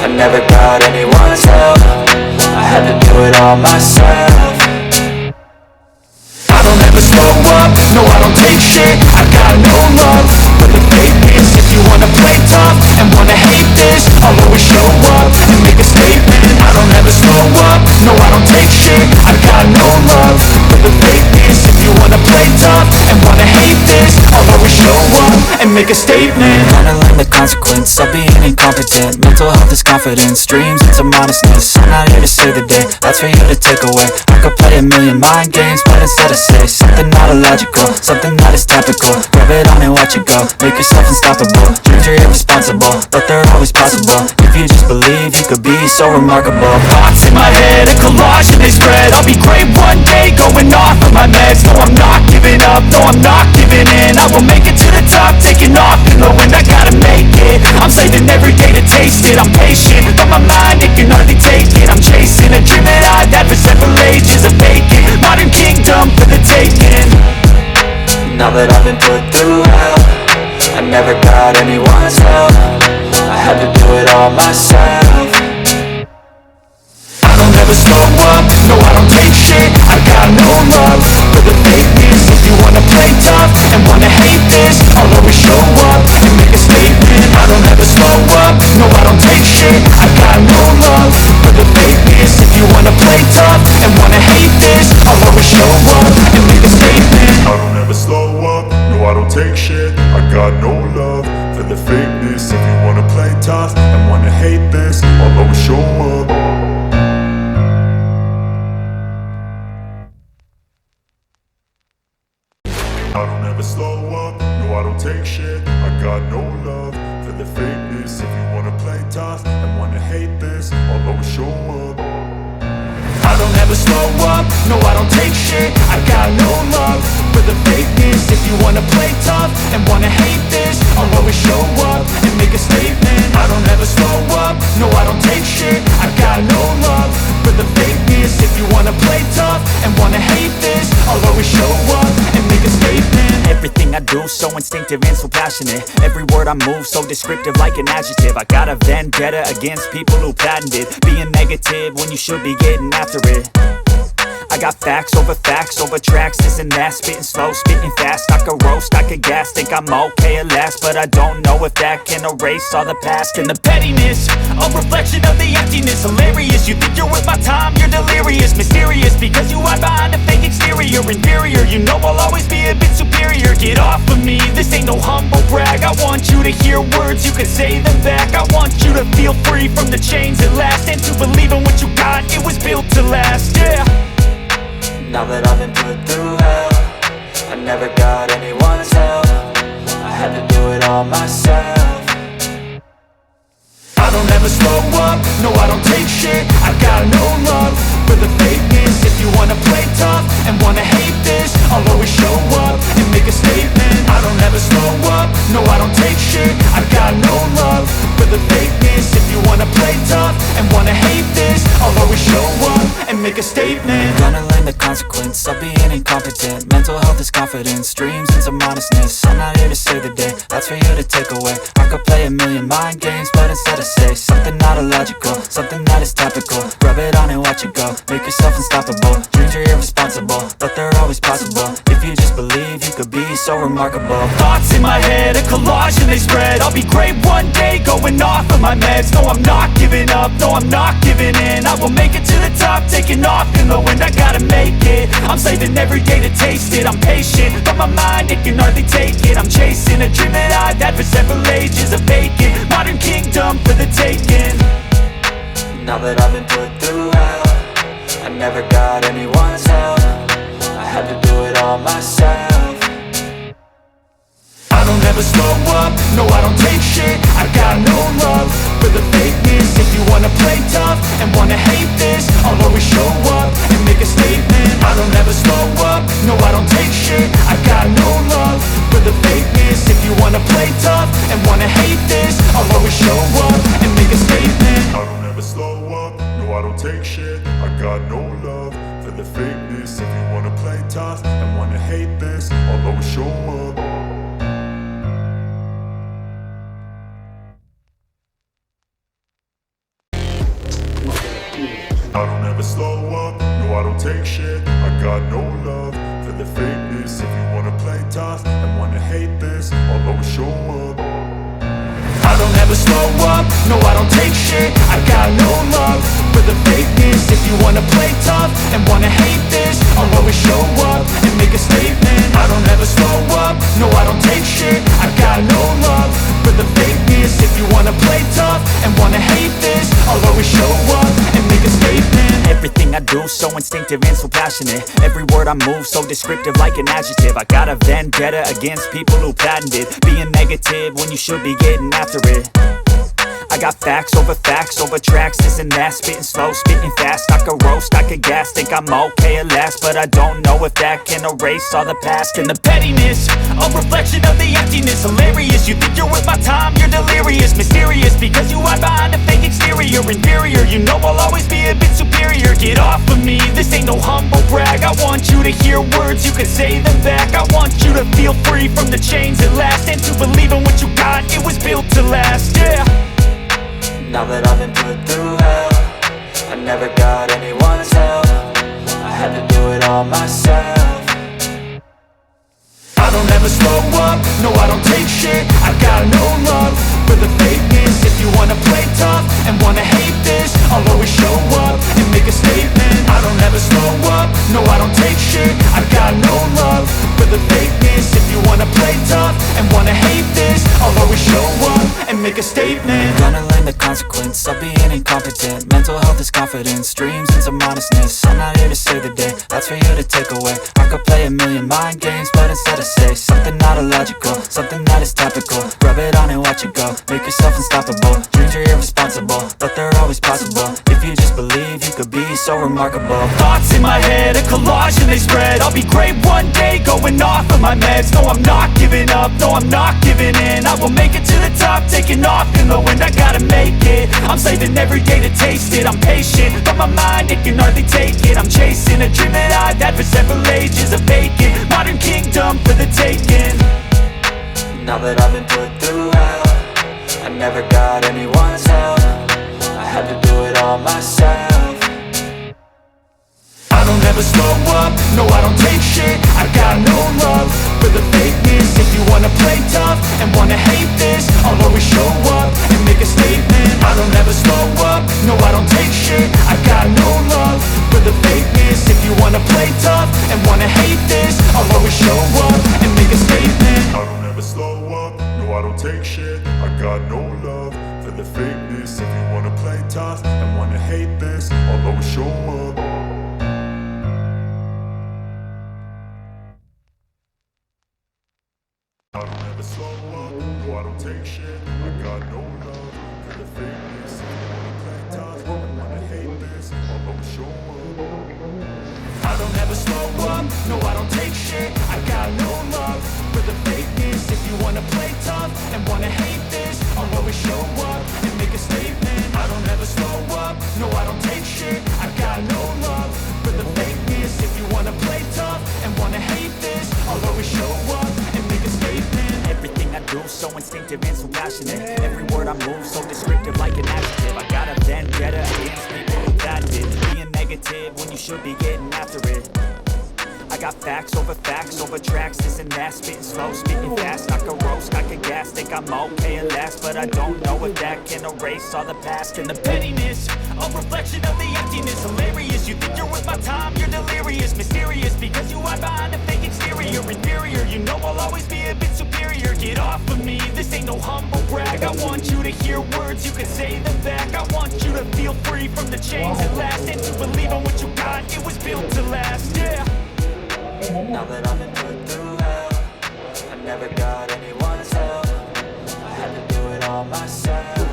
I never got anyone's help. I had to do it all myself. I don't ever slow up, no I don't take shit. I got no love for the fakeness. If you wanna play tough and wanna hate this, I'll always show up and make a statement. I don't ever slow up, no I don't take shit. I got no love for the fakeness. If you wanna play tough and wanna hate this, I'll always show up and make a statement. Gotta learn the consequence of being incompetent. Mental health is confidence, dreams into modestness. I'm not here to save the day, that's for you to take away. I could play a million mind games, but instead I say something not illogical, something that is topical. Grab it on and watch it go, make yourself unstoppable. Dreams are irresponsible, but they're always possible. If you just believe, you could be so remarkable. Thoughts in my head, a collage and they spread. I'll be great one day, going off of my meds. No, I'm not giving up, no, I'm not giving in. I will make it to the top, taking off in the wind. I gotta make it, I'm saving every day to taste it. I'm patient, but my mind, it can hardly take it. I'm chasing a dream that I've had for several ages. A vacant, modern kingdom for the taking. Now that I've been put through hell, I never got anyone's help. I had to do it all myself. I don't ever slow up, no I don't take shit. I got no love for the fakeness. If you wanna play tough and wanna hate this, I'll always show up and make a statement. I don't ever slow up, no I don't take shit. I got no love for the fakeness. If you wanna play tough and wanna hate this, I'll always show up and make a statement. I don't ever slow up, no I don't take shit. I got no love for the fakeness. If you wanna play tough and wanna hate this, I'll always show up. I don't ever slow up, no I don't take shit. I got no love for the fakeness. If you wanna play tough and wanna hate this, I'll always show up. I don't ever slow up, no I don't take shit. I got no love for the fakeness. If you wanna play tough and wanna hate this, I'll always show up and make a statement. I don't ever slow up, no I don't take shit. I got no love I'll always show up and make a statement. Everything I do so instinctive and so passionate. Every word I move so descriptive like an adjective. I got a vendetta against people who patented being negative when you should be getting after it. I got facts over tracks, this and that. Spitting slow, spitting fast, I could roast, I could gas. Think I'm okay at last, but I don't know if that can erase all the past. And the pettiness, a reflection of the emptiness. Hilarious, you think you're worth my time, you're delirious. Mysterious, because you hide behind a fake exterior. Inferior, you know I'll always be a bit superior. Get off of me, this ain't no humble brag. I want you to hear words, you can say them back. I want you to feel free from the chains at last, and to believe in what you got, it was built to last, yeah. Now that I've been put through hell, I never got anyone's help. I had to do it all myself. I don't ever slow up, no I don't take shit. I got no love for the fakeness. If you wanna play tough and wanna hate this, I'll always show up and make a statement. I don't ever slow up, no I don't take shit. I got no love for the fakeness. If you wanna play tough and wanna hate this, I'll always show up and make a statement. Gonna learn the consequence of being incompetent. Mental health is confidence, dreams into modestness. I'm not here to save the day, that's for you to take away. I could play a million mind games, but instead I say something not illogical, something that is topical. Rub it on and watch it go, make yourself unstoppable. Dreams are irresponsible, but they're always possible. If you just believe, you could be so remarkable. Thoughts in my head, a collage and they spread. I'll be great one day, going off of my meds. No, I'm not giving up, no, I'm not giving in. I will make it to the top, taking off in the wind. I gotta make it, I'm saving every day to taste it. I'm patient, but my mind, it can hardly take it. I'm chasing a dream that I've had for several ages. A vacant, modern kingdom for the taking. Now that I've been put through hell, I never got anyone's help. I had to do it all myself. I don't ever slow up, no I don't take shit. I got no love for the fakeness. If you wanna play tough and wanna hate this, I'll always show up and make a statement. I don't ever slow up, no I don't take shit. I got no love for the fakeness. If you wanna play tough and wanna hate this, I'll always show up and make a statement. I don't ever slow up, no I don't take shit. I got no love for the fakeness. If you wanna play tough and wanna hate this, I'll always show up. I don't ever slow up, no I don't take shit. I got no love for the fakeness. If you wanna play tough and wanna hate this, I'll always show up. I don't ever slow up, no I don't take shit. I got no love for the fakeness. If you wanna play tough and wanna hate this, I'll always show up and make a statement. I don't ever slow up, no I don't take shit. I got no love for the fakeness. If you wanna play tough and wanna hate this, I'll always show up and make a statement. Everything I do so instinctive and so passionate. Every word I move so descriptive like an adjective. I got a vendetta against people who patented being negative when you should be getting after it. I got facts over tracks, this and that. Spitting slow, spitting fast, I could roast, I could gas. Think I'm okay at last, but I don't know if that can erase all the past. And the pettiness, a reflection of the emptiness. Hilarious, you think you're worth my time, you're delirious. Mysterious, because you hide behind a fake exterior. Inferior, you know I'll always be a bit superior. Get off of me, this ain't no humble brag. I want you to hear words, you can say them back. I want you to feel free from the chains at last, and to believe in what you got, it was built to last, yeah. Now that I've been put through hell, I never got anyone's help. I had to do it all myself. I don't ever slow up, no I don't take shit. I got no love for the fakeness. If you wanna play tough and wanna hate this, I'll always show up and make a statement. I don't ever slow up, no I don't take shit. I got no love for the fakeness. If you wanna play tough and wanna hate this, I'll always show up and make a statement. Gonna learn the consequence of being incompetent. Mental health is confidence, dreams into modestness. I'm not here to save the day, that's for you to take away. I could play a million mind games, but instead I say something not illogical, something that is topical. Rub it on and watch it go, make yourself unstoppable. Dreams are irresponsible, but they're always possible. If you just believe, you could be so remarkable. Thoughts in my head, a collage and they spread. I'll be great one day, going off of my meds. No, I'm not giving up, no, I'm not giving in. I will make it to the top, taking off in the wind. I gotta make it, I'm saving every day to taste it. I'm patient, but my my mind, it can hardly take it. I'm chasing a dream that I've had for several ages, a vacant modern kingdom for the taking. Now that I've been put through hell, I never got anyone's help. I had to do it all myself. I don't ever slow up, no I don't take shit. I got no love for the fakeness. If you wanna play tough and wanna hate this, I'll always show up and make a statement. I don't ever slow up, no I don't take shit. I got no love for the fakeness. If you wanna play tough and wanna hate this, I'll always show up and make a statement. I don't ever slow up, no I don't take shit. I got no love for the fakeness. If you wanna play tough and wanna hate this, I'll always show up. I don't ever slow up, no I don't take shit. I got no love for the fakeness. If you wanna play tough and wanna hate this, I'll always show up. I don't ever slow up, no I don't take shit. I got no love for the fakeness. If you wanna play tough and wanna hate this, I'll always show up and make a statement. I don't ever slow up, no I don't take shit. I got no love for the fakeness. If you wanna play tough and wanna hate this, I'll always show up and make a statement. Everything I do so instinctive and so passionate. Every word I move so descriptive like an adjective. I got a vendetta against people who bad it. Being negative when you should be getting after it. I got facts over tracks, this and that. Spitting slow, speaking fast, I can roast, I can gas. Think I'm okay at last, but I don't know if that can erase all the past and the pettiness. A reflection of the emptiness, hilarious. You think you're worth my time, you're delirious. Mysterious, because you hide behind a fake exterior. Inferior, you know I'll always be a bit superior. Get off of me, this ain't no humble brag. I want you to hear words, you can say them back. I want you to feel free from the chains at last, and to believe in what you got, it was built to last, yeah. Now that I've been put through hell, I never got anyone's help. I had to do it all myself.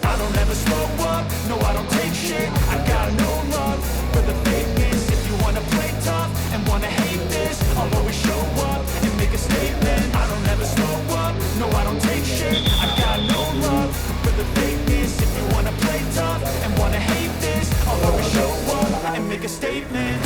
I don't ever slow up, no I don't take shit. I got no love for the fakeness. If you wanna play tough and wanna hate this, I'll always show up and make a statement. I don't ever slow up, no I don't take shit. I got no love for the fakeness. If you wanna play tough and wanna hate this, I'll always show up and make a statement.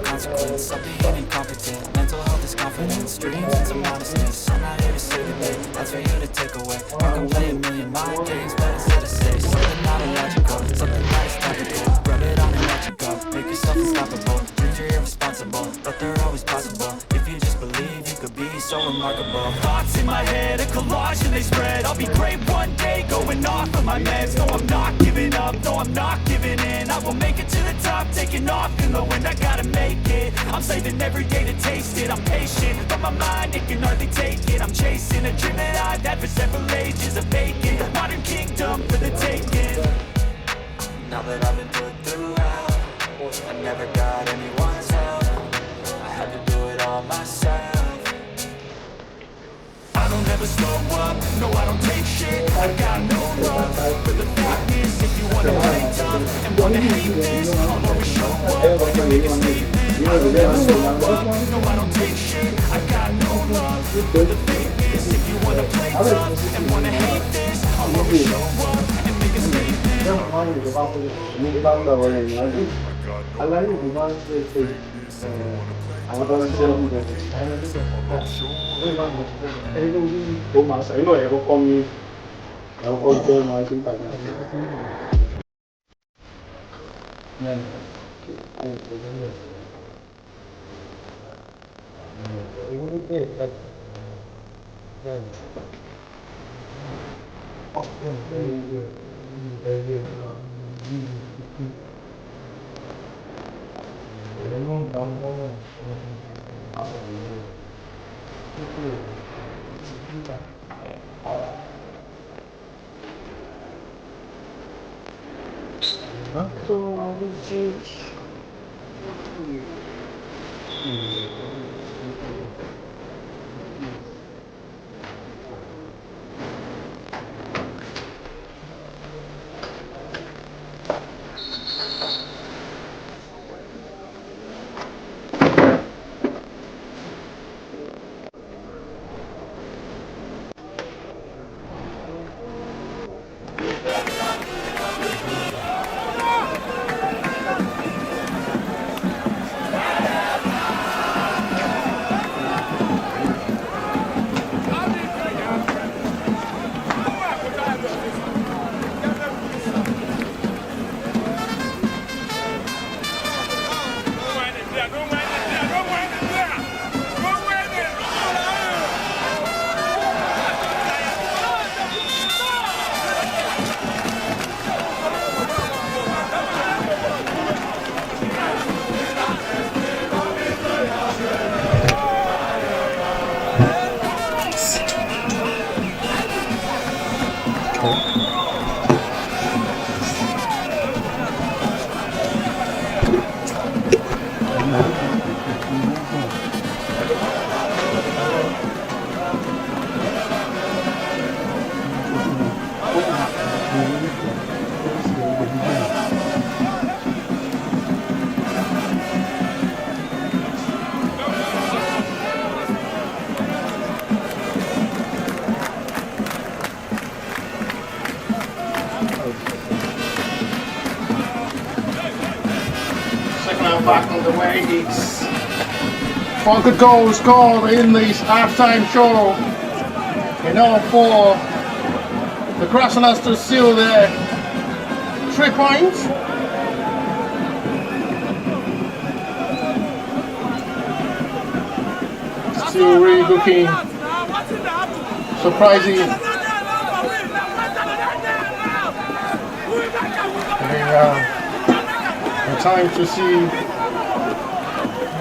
Consequence of being incompetent. Mental health is confidence, dreams and some honestness. I'm not here to save the day, that's for you to take away. I can play a million mind games, but instead of say something not illogical, something that is topical. Rub it on and let you go, make yourself unstoppable. Dreams are irresponsible, but they're always possible. If you just believe, you could be so remarkable. Thoughts in my head, a collage and they spread. I'll be great one day, going off of my meds. No, I'm not giving up, no, I'm not giving in. I will make it to the top, taking off in the wind. I gotta make it, I'm saving every day to taste it. I'm patient, but my mind, it can hardly take it. I'm chasing a dream that I've had for several ages, a vacant modern kingdom for the taking. Now that I've been put through hell, I never got anyone's help. I had to do it all myself. I don't ever slow up, no I don't take shit. I got no love for the fakeness. If you wanna play tough and wanna hate this, I'll always show up and make a statement. I don't ever slow up, no I don't take shit. I got no love for the fakeness. If you wanna play tough and wanna hate this, I'll always show up and make a statement. Back on the way. It's 4 good goals scored in this halftime show in order for the Grassrunners to seal their 3 points. Still really looking surprising. The time to see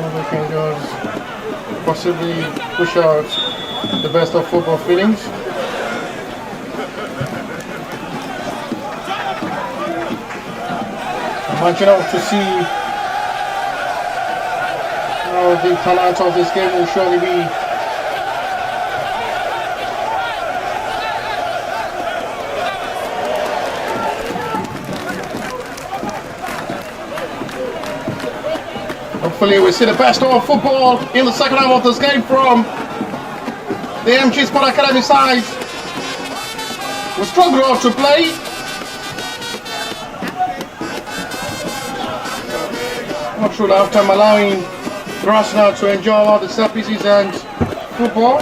they can just possibly push out the best of football feelings. Imagine out to see how the turnout of this game will surely be. Hopefully we see the best of football in the second half of this game from the AMG Sports Academy side. We struggle to play. Not sure after allowing Grassrunners to enjoy all the set pieces and football.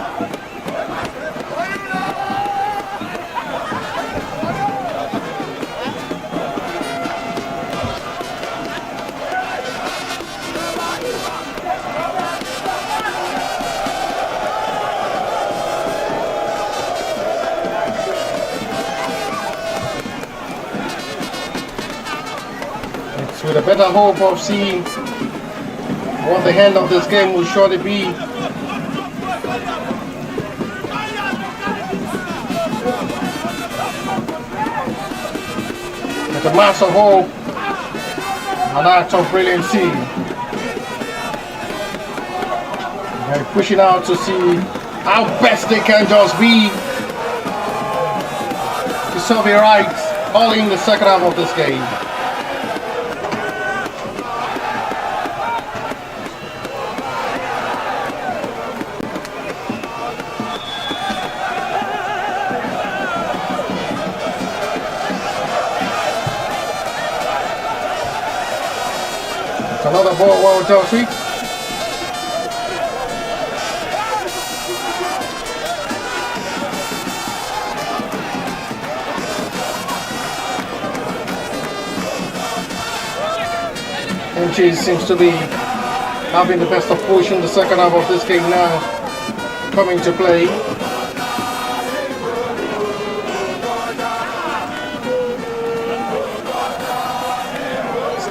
With a better hope of seeing what the end of this game will surely be. With a massive hope, an act of brilliance. They're pushing out to see how best they can just be to serve it right, all in the second half of this game. Another ball, well done, sweet. MG seems to be having the best of position. The second half of this game now coming to play.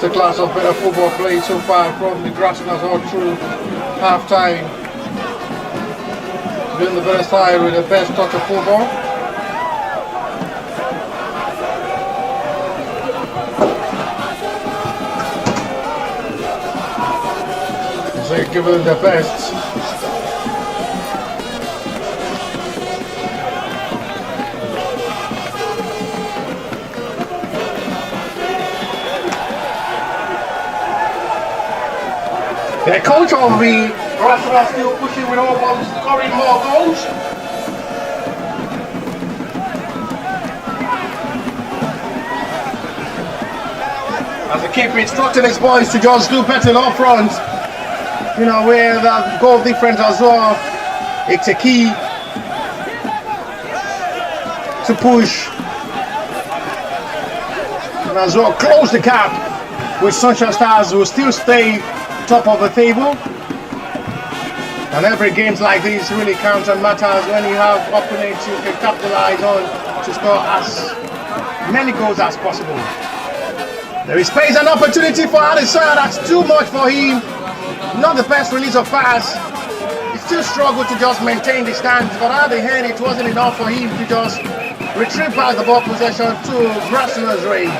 The class of better football played so far from the Grassrunners all through half time. Doing the better side with the best touch of football. So they give them the best. The coach of the Grassrunners still pushing with all balls, scoring more goals. As the keeper instructing his boys to just do better up front. You know, where the goal difference as well. It's a key to push. And as well close the gap with Sunshine Stars who will still stay top of the table. And every games like this really counts and matters when you have opponents you can capitalize on to score as many goals as possible. There is space and opportunity for Adesanya. That's too much for him. Not the best release of pass. He still struggled to just maintain the stance, but at the end it wasn't enough for him to just retrieve back the ball possession to Grassrunners range.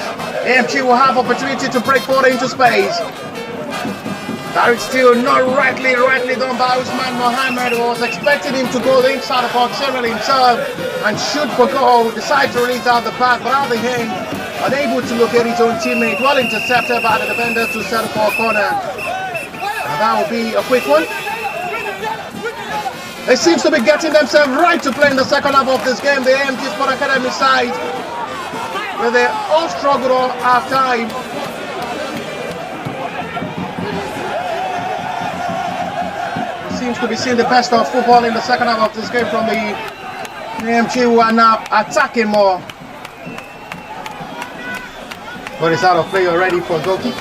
AMG will have opportunity to break forward into space. That is still not rightly done by Usman Mohammed, who was expecting him to go inside the box, several himself, and shoot for goal. Decide to release out the pass, but at the end, unable to locate his own teammate, well intercepted by the defender to settle for a corner. And that will be a quick one. They seem to be getting themselves right to play in the second half of this game, the AMG Sports Academy side, where they all struggled all half time. Seems to be seeing the best of football in the second half of this game from the AMG, who are now attacking more. But it's out of play already for Goki.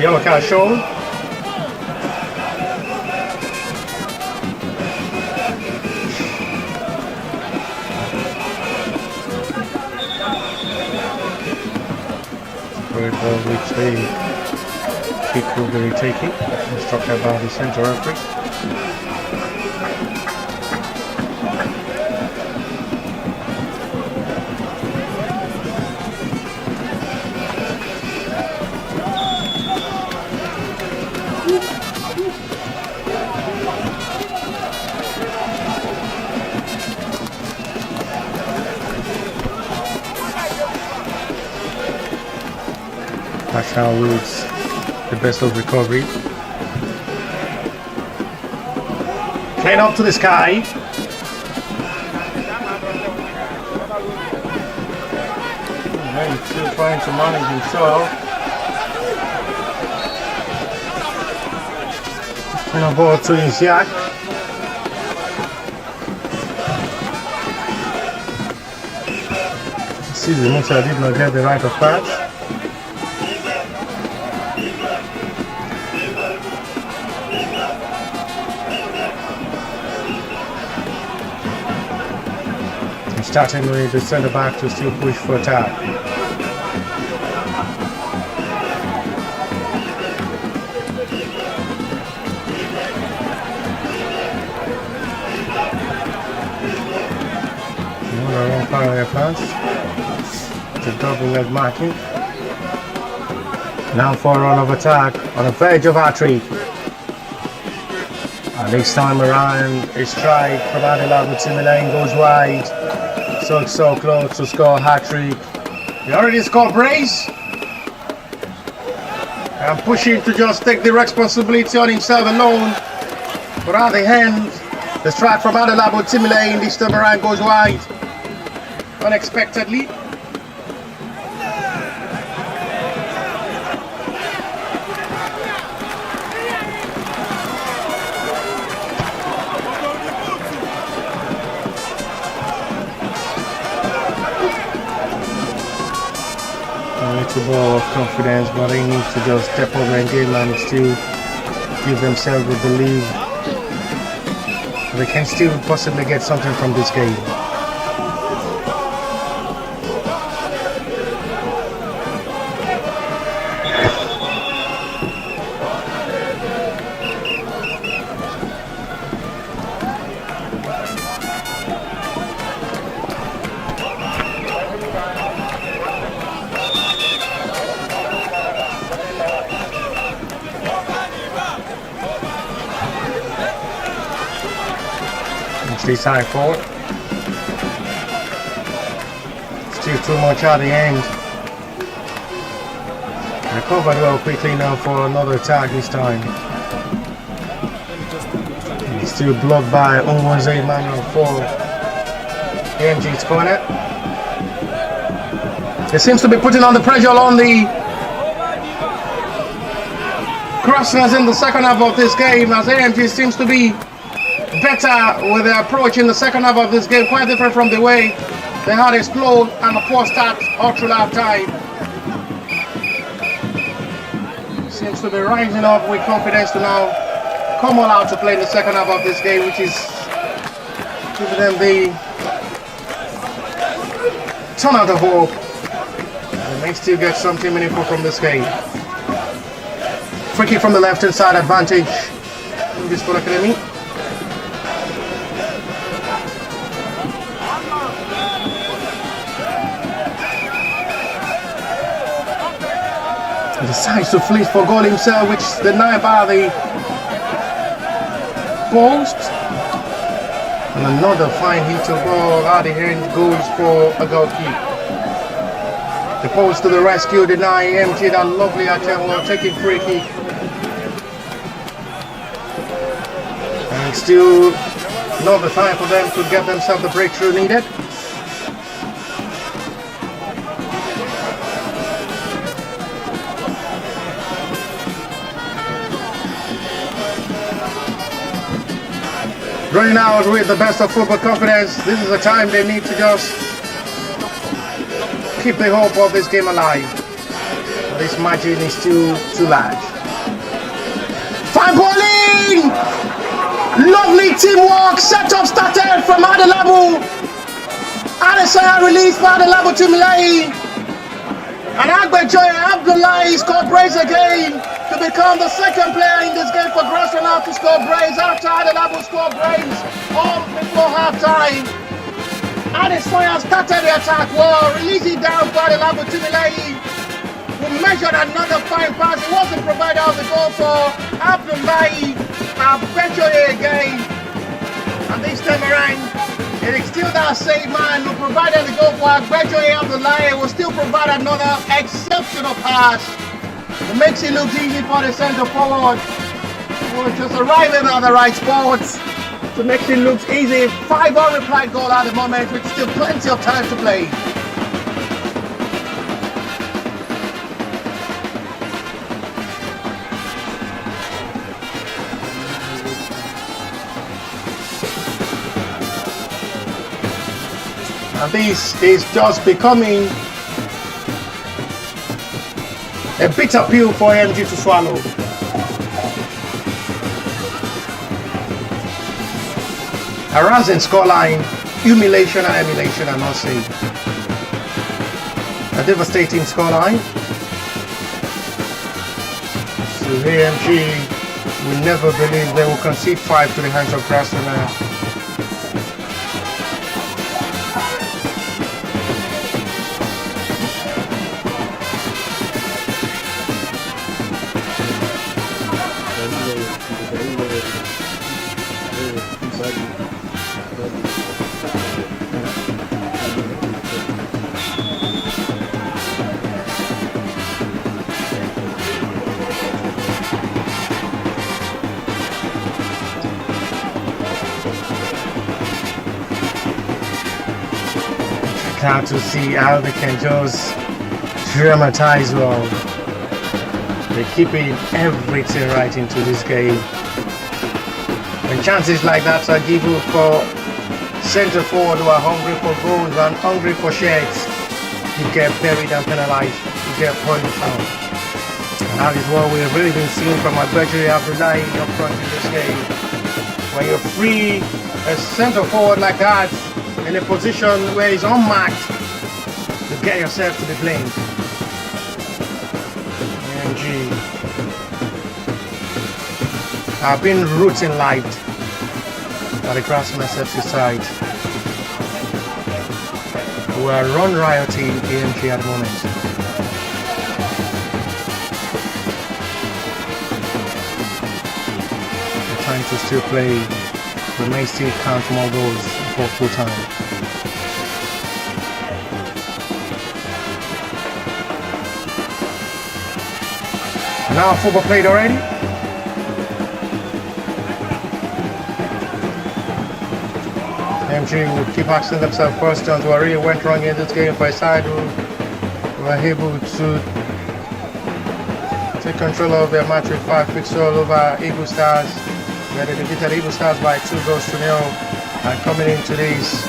Yellow card shown. Which the kick will be taking, instructed by the centre referee. That's how Woods the best of recovery. Played up to the sky. And he's still trying to manage himself. And a ball to his yak. Season Musa did not get the right of pass. Starting with the centre back to still push for attack. Another wrong parallel pass. It's a double leg marking. Now for a run of attack on the verge of our trick. And this time around, a strike from Adelaide Timilane goes wide. So close to score a hat-trick. He already scored brace. And pushing to just take the responsibility on himself alone. But at the end, the strike from Adelaide Timilane this time around goes wide. Unexpectedly. It's a ball of confidence, but they need to just step over and game and still give themselves the belief they can still possibly get something from this game. Stay side forward. Still too much at the end. Recovered well quickly now for another attack this time. He's still blocked by Ogun State Manuel for AMG's corner. It seems to be putting on the pressure on the Grassrunners in the second half of this game, as AMG seems to be better with their approach in the second half of this game, quite different from the way they had a slow and a poor start all through half time. Seems to be rising up with confidence to now come all out to play in the second half of this game, which is giving them the turn out of hope. They may still get something meaningful from this game. Free kick from the left hand side, advantage AMG Sports Academy. He decides to flee for goal himself, which is denied by the post. And another fine hit of ball out of hand goes for a goal kick. The post to the rescue, deny AMG that lovely attempt while taking free kick. And still not the time for them to get themselves the breakthrough needed. Running out with the best of football confidence. This is a time they need to just keep the hope of this game alive. This margin is still too large. Fine bowling! Lovely teamwork. Set up started from Adelabu. Adesanya released by Adelabu to Milai. And Agbejoye Abdullahi scored brace again to become the second player in this game for Grassrunners to score brace after Adelabu scored brace all before half-time. Adesanya started the attack well, releasing down for Adelabu to Milai, who measured another fine pass. It wasn't provided on the goal for Abdullahi. Agbejoye again. And this time around, it is still that same man who provided the goal for Agbejoye Abdullahi, will still provide another exceptional pass. It makes it look easy for the centre forward. We're just arriving at the right spot to make it look easy. 5-1 reply goal at the moment, with still plenty of time to play. And this is just becoming a bitter pill for AMG to swallow. A rising scoreline, humiliation and emulation, I must say. A devastating scoreline. So AMG will never believe they will concede 5 to the hands of Grassrunners. Out to see how they can just dramatize well. They're keeping everything right into this game. When chances like that are given for centre forward who are hungry for goals and hungry for shirts, you get buried and penalized, you get points out. And that is what we've really been seeing from Agbejoye Abdullahi up front in this game. When you're free, a centre forward like that, in a position where he's unmarked, you get yourself to be blamed. AMG have been rooting light at the Grassrunners FC side, who are run rioting AMG at the moment. They're trying to still play, but may still count more goals for full time. Now football played already. AMG will keep asking themselves questions. What really went wrong in this game for a side who were able to take control of their match with 5 fixture over Eagle Stars, where they defeated Eagle Stars by 2-0. And coming into this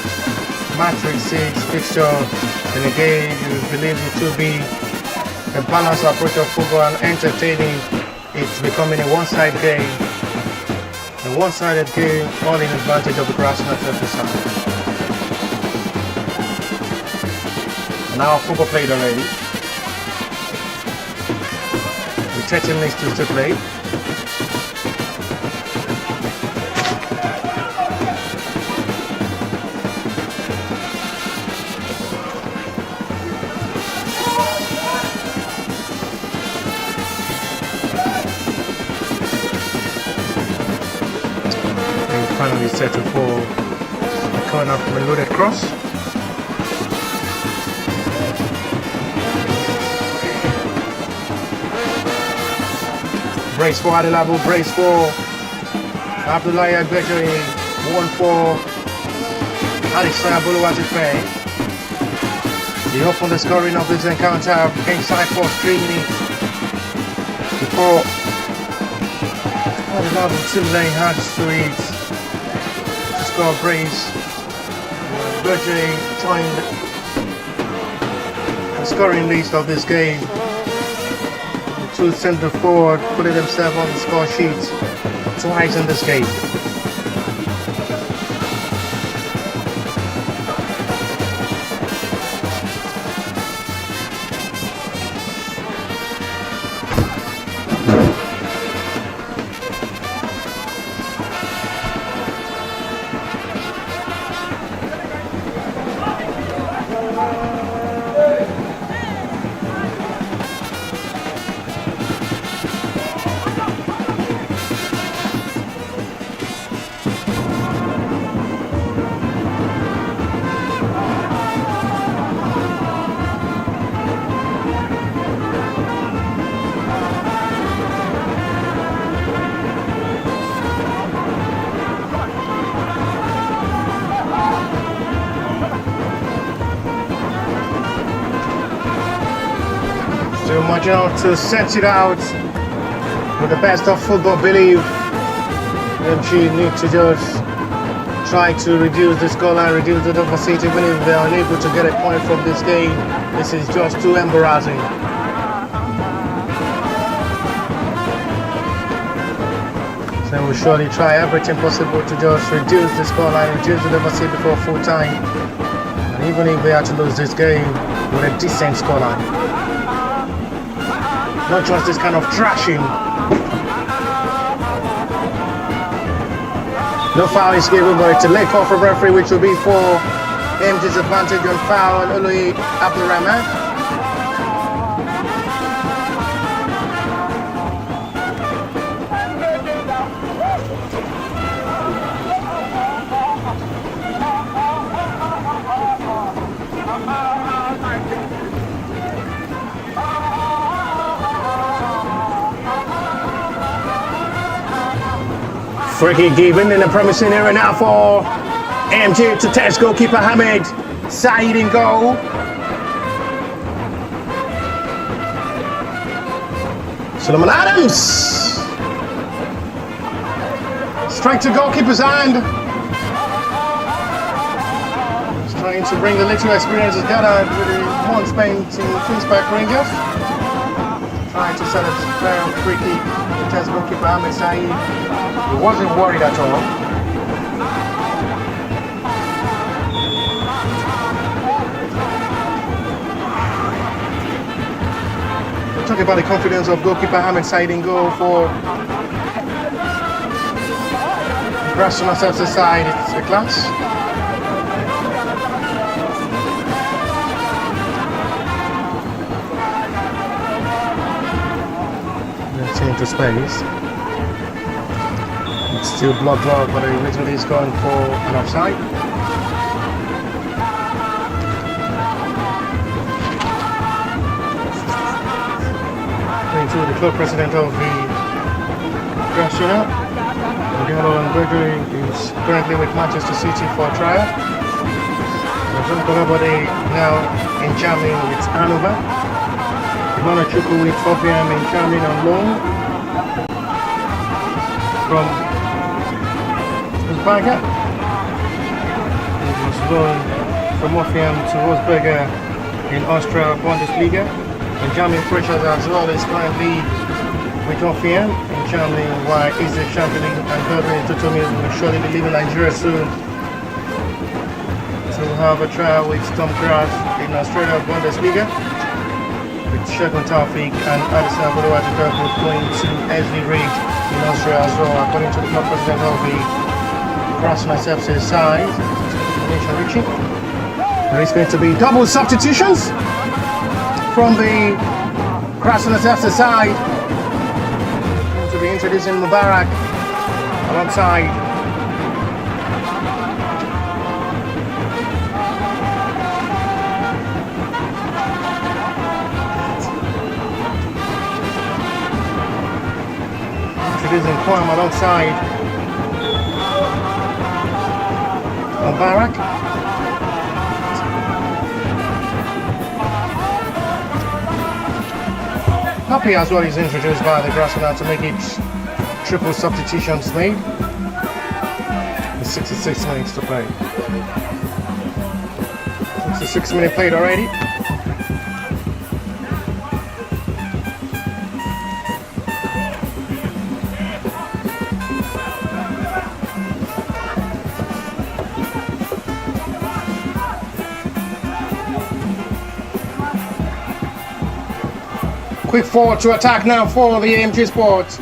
match with 6 fixture in a game you believe it to be a balanced approach of football and entertaining, it's becoming a one-sided game. A one-sided game, all in advantage of the Grassrunners FC side. Now football played already. With 13 minutes to still play. Finally settled for a corner from a loaded cross. Brace for Adelabu, brace for Abdullahi Agbejoi, 1-4 Alisson Buluwatife. He opened the scoring of this encounter inside for 3 minutes before Adelabu Timley had to it. Score brace. Agbejoi joined the scoring list of this game. The two centre forward putting themselves on the score sheet twice in this game. To set it out with the best of football, believe AMG need to just try to reduce the scoreline, reduce the deficit. Even if they are unable to get a point from this game, this is just too embarrassing. So we'll surely try everything possible to just reduce the scoreline, reduce the deficit before full time. And even if they are to lose this game with a decent scoreline. Not just this kind of trashing. No foul is given, but it's a leg off of referee, which will be for AMG's advantage on foul on Ului Abdurrahman. Free kick given in a promising area now for AMG to test goalkeeper Hamid Saeed in goal. Solomon Adams. Straight to goalkeeper's hand. He's trying to bring the little experience he's gathered with the one spent in Queen's Park Rangers. Trying to set up a free kick to test goalkeeper Hamid Saeed. He wasn't worried at all. We're talking about the confidence of goalkeeper Hamid Saeed in goal for Grassrunners FC side. It's a class. Let's into space. Still block, but originally he's going for an offside. To the club president of the Grassrunners, Remo Stadium, is currently with Manchester City for a trial. Now in Germany with Hannover. Chuku with Sofiam and Charmin on loan from Uzbaga. It was loan from Sofiam to Rosberger in Austria Bundesliga. And German pressures as well is currently with Sofiam and Charmin, while Isaac Chamberlain and Godwin Totomi will surely be leaving Nigeria soon to have a trial with Tom Grass in Australia Bundesliga. Shogun Taufik and Addison Abuluwaji both going to SV Ridge in Austria as well, according to the club president of the Grassrunners FC side. There is going to be double substitutions from the Grassrunners FC side. Going to be introducing Mubarak alongside in Kwam alongside Mubarak. Happy as well is introduced by the Grassrunners to make it triple substitutions made. With 66 minutes to play. 66 minutes played already. Quick forward to attack now for the AMG Sports.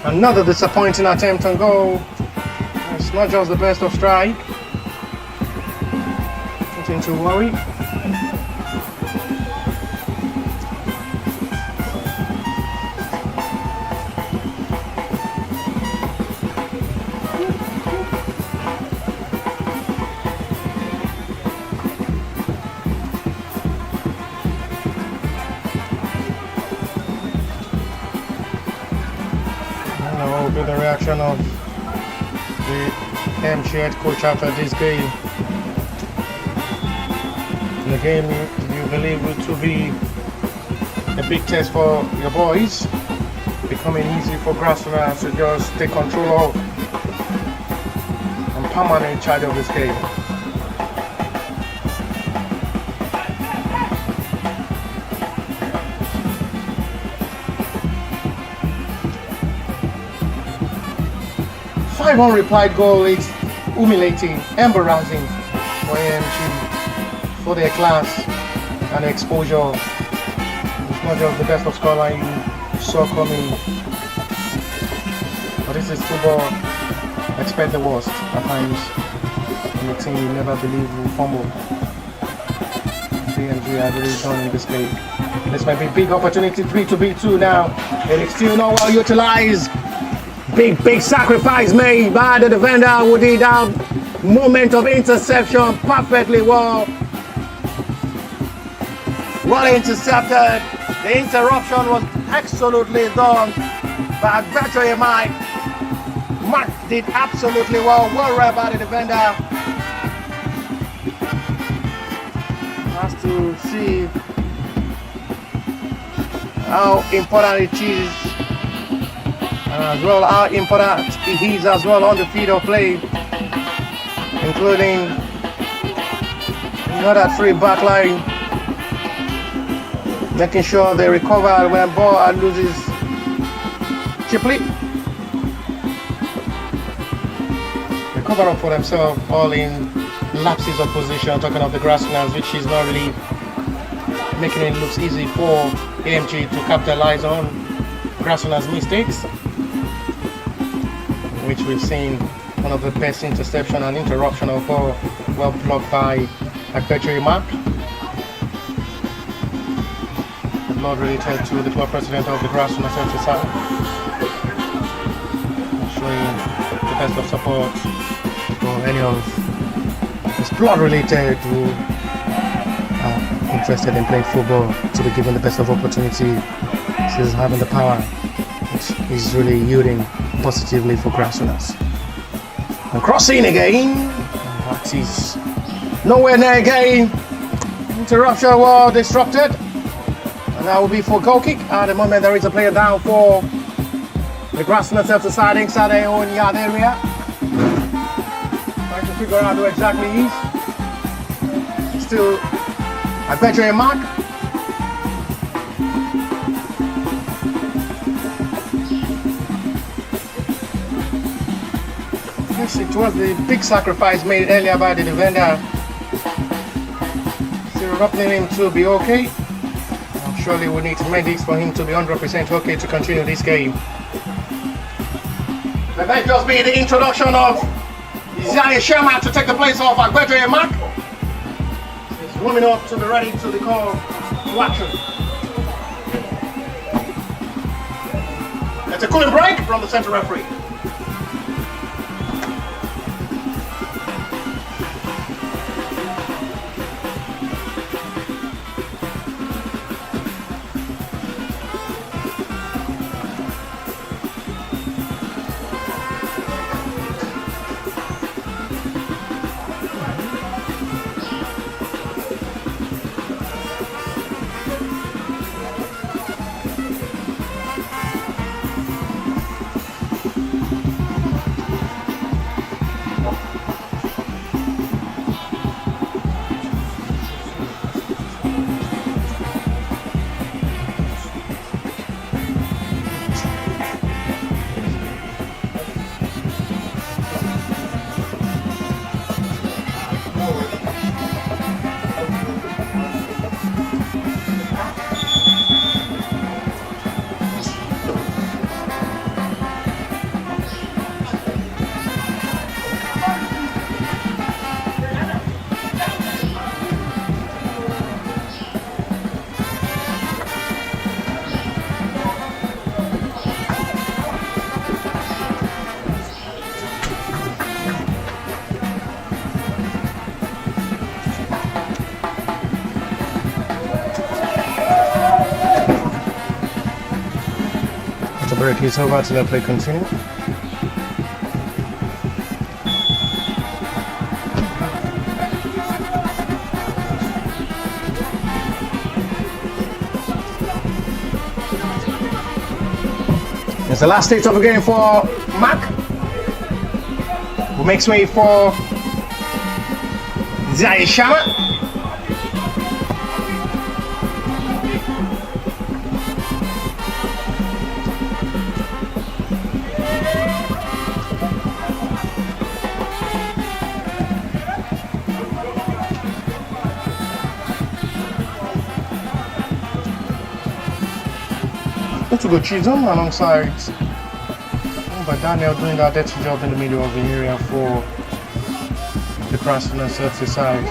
Another disappointing attempt on goal. It's not just the best of strike. Nothing to worry. The reaction of the AMG head coach after this game. The game you believe to be a big test for your boys, becoming easy for Grassrunners to just take control of and permanent charge of this game. Five unreplied goal is humiliating, embarrassing for AMG, for their class and exposure. It's not just the best of scoreline you saw coming, but this is football. Expect the worst at times, and the team you never believe will fumble. AMG have really done in this game. This might be a big opportunity, 3-2 now. It is still not well utilized. Big sacrifice made by the defender who did that moment of interception perfectly well intercepted. The interruption was absolutely done by Bertrand Mike. Mark did absolutely well read by the defender. Has to see how important it is. As well, how important he is as well on the field of play, including that free back line, making sure they recover when ball loses cheaply. They cover up for themselves all in lapses of position, talking of the Grassrunners, which is not really making it look easy for AMG to capitalize on Grassrunners' mistakes, which we've seen one of the best interception and interruption of ball, well blocked by Akpechi Mark. Not related to the club president of the Grassrunners FC side, showing the best of support for any of his blood related who are interested in playing football to be given the best of opportunity. He's having the power, which is really yielding positively for Grassrunners. And crossing again, that is Nowhere near again. Interruption was disrupted. And that will be for goal kick. At the moment, there is a player down for the Grassrunners FC side inside their own yard area. Trying to figure out who exactly he is. Still, I bet you a mark. Yes, it was the big sacrifice made earlier by the defender. Still hoping him to be okay. Surely we need medics for him to be 100% okay to continue this game. That might just be the introduction of Isaiah Sherman to take the place of Agbejo Mark. He's warming up to be ready to the call to action. It's a cooling break from the central referee. Break is over to let play continue. It's the last stage of the game for Mac, who makes way for Isaiah Sherman. To go Chisholm alongside by Daniel doing that dirty job in the middle of the area for the Grassrunners FC side.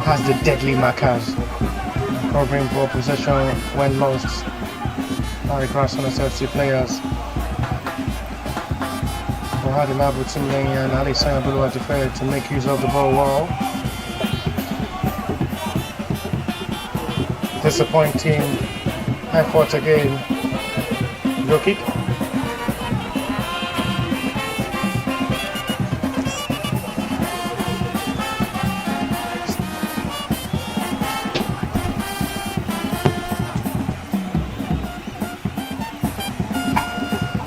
Has the deadly markers covering ball possession when lost by the Grassrunners FC players. Had the lab with Tim Lane and Alexander Bulu to make use of the ball well. Disappointing effort again. Goal kick.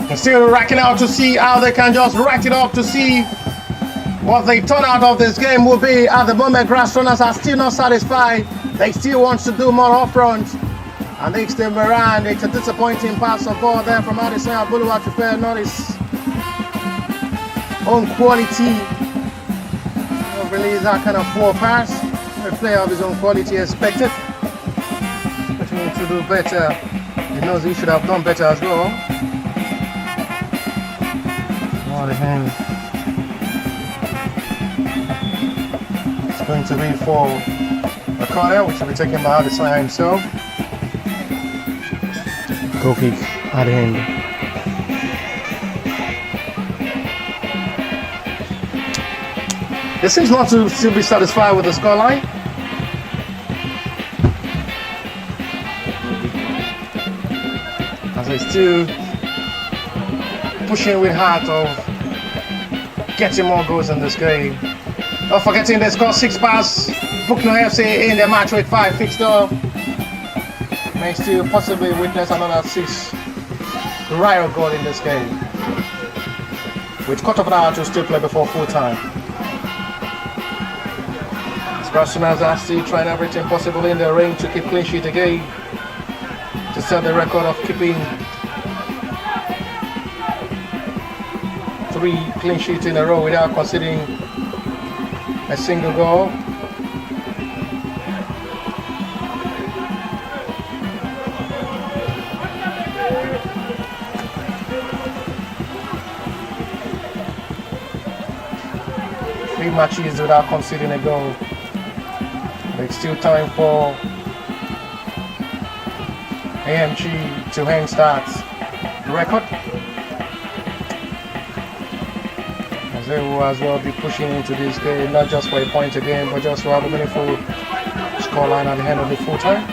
And still racking out to see how they can just rack it up to see what the turnout of this game will be. At the moment, Grassrunners are still not satisfied. They still want to do more up front. And they still around. It's a disappointing pass of ball there from Adesanya Boulevard to fair, not his own quality. Don't release that kind of poor pass. A player of his own quality expected. But he needs to do better. He knows he should have done better as well. Oh, the hand. It's going to be for a corner, which will be taken by Adesanya himself. Goal kick at the end. They seems not to still be satisfied with the scoreline. As they still pushing with heart of getting more goals in this game. Not forgetting they scored 6 passes Bucknell FC in the match week 5 fixture may still possibly witness another 6 riot goal in this game, with quarter of an hour to still play before full time. Grassrunners are still trying everything possible in the ring to keep clean sheet again, to set the record of keeping 3 clean sheets in a row without conceding a single goal. Three matches without conceding a goal. It's still time for AMG to hang that record, as they will as well be pushing into this game, not just for a point a game, but just to have a meaningful scoreline at the end of the full time.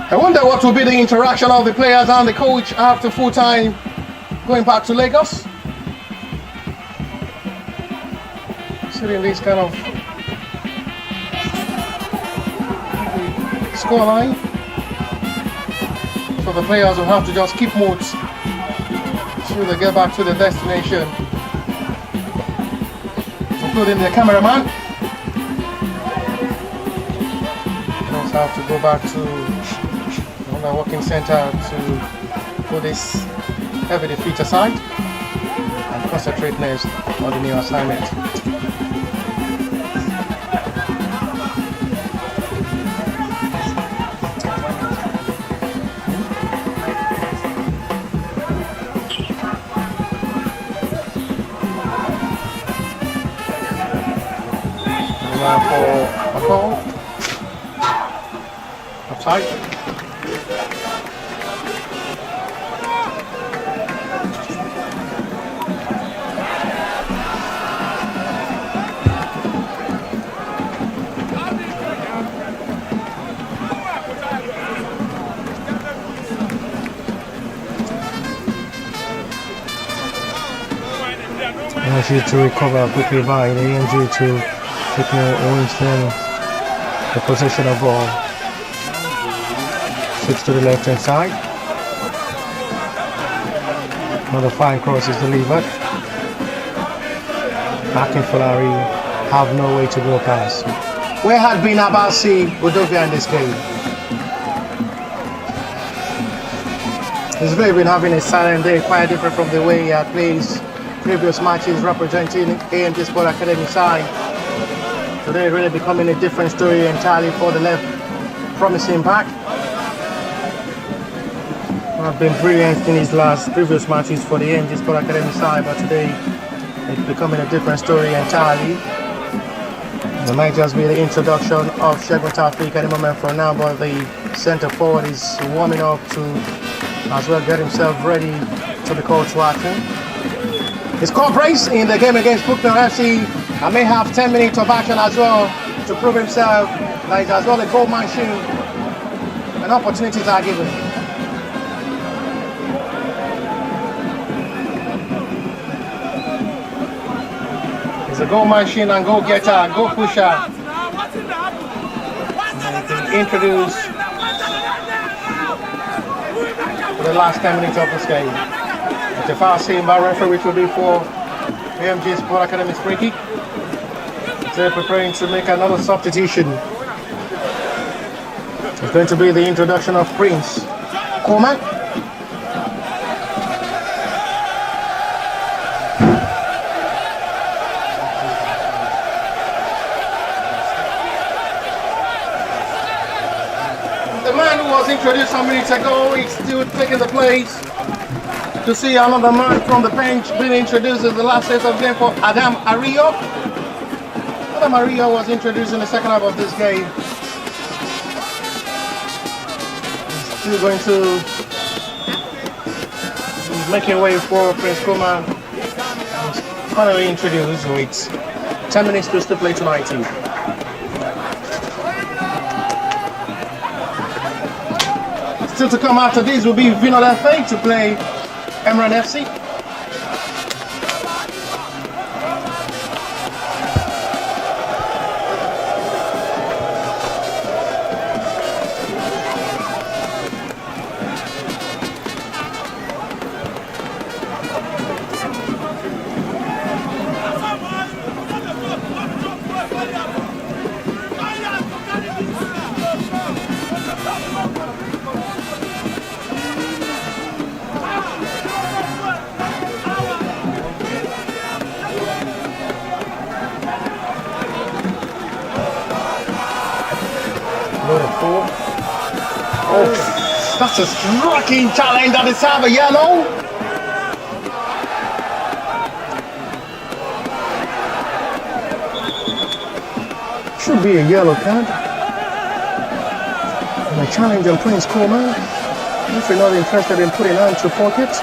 I wonder what will be the interaction of the players and the coach after full time going back to Lagos. Seeing this kind of scoreline, so the players will have to just keep moves till they get back to the destination, including the cameraman. They also have to go back to the working center to put this heavy defeat aside and concentrate next on the new assignment. Now for a goal, upside. AMG to recover quickly by the AMG to take Winston the possession of ball. 6 to the left hand side. Another fine cross is delivered. Akin Folari have no way to go past. Where had been Abasi Udovia in this game? He's really been having a silent day, quite different from the way he had played previous matches representing AMG Sports Academy side. Today really becoming a different story entirely for the left promising back. Have been brilliant in his previous matches for the AMG Sports Academy side, but today it's becoming a different story entirely. It might just be the introduction of Shegun Taufik at the moment from now, but the centre forward is warming up to as well get himself ready to be called to action. His core brace in the game against Bucknell FC and may have 10 minutes of action as well to prove himself that he's as well a goal machine and opportunities are given. He's a goal machine and goal getter, goal pusher. He's introduced for the last 10 minutes of this game. The foul seen by referee, which will be for AMG Sports Academy's free kick. They're preparing to make another substitution. It's going to be the introduction of Prince Coleman. The man who was introduced some minutes ago is still taking the place. To see another man from the bench being introduced in the last set of game for Adam Ario. Adam Ario was introduced in the second half of this game. He's still going to make a way for Prince Coleman. He's finally introduced with 10 minutes to still play tonight. Still to come after this will be Vinod FA to play Emran FC. Oh, that's a striking challenge that is have a yellow. Should be a yellow card. And a challenge on Prince Coleman. If you're not interested in putting on to pocket,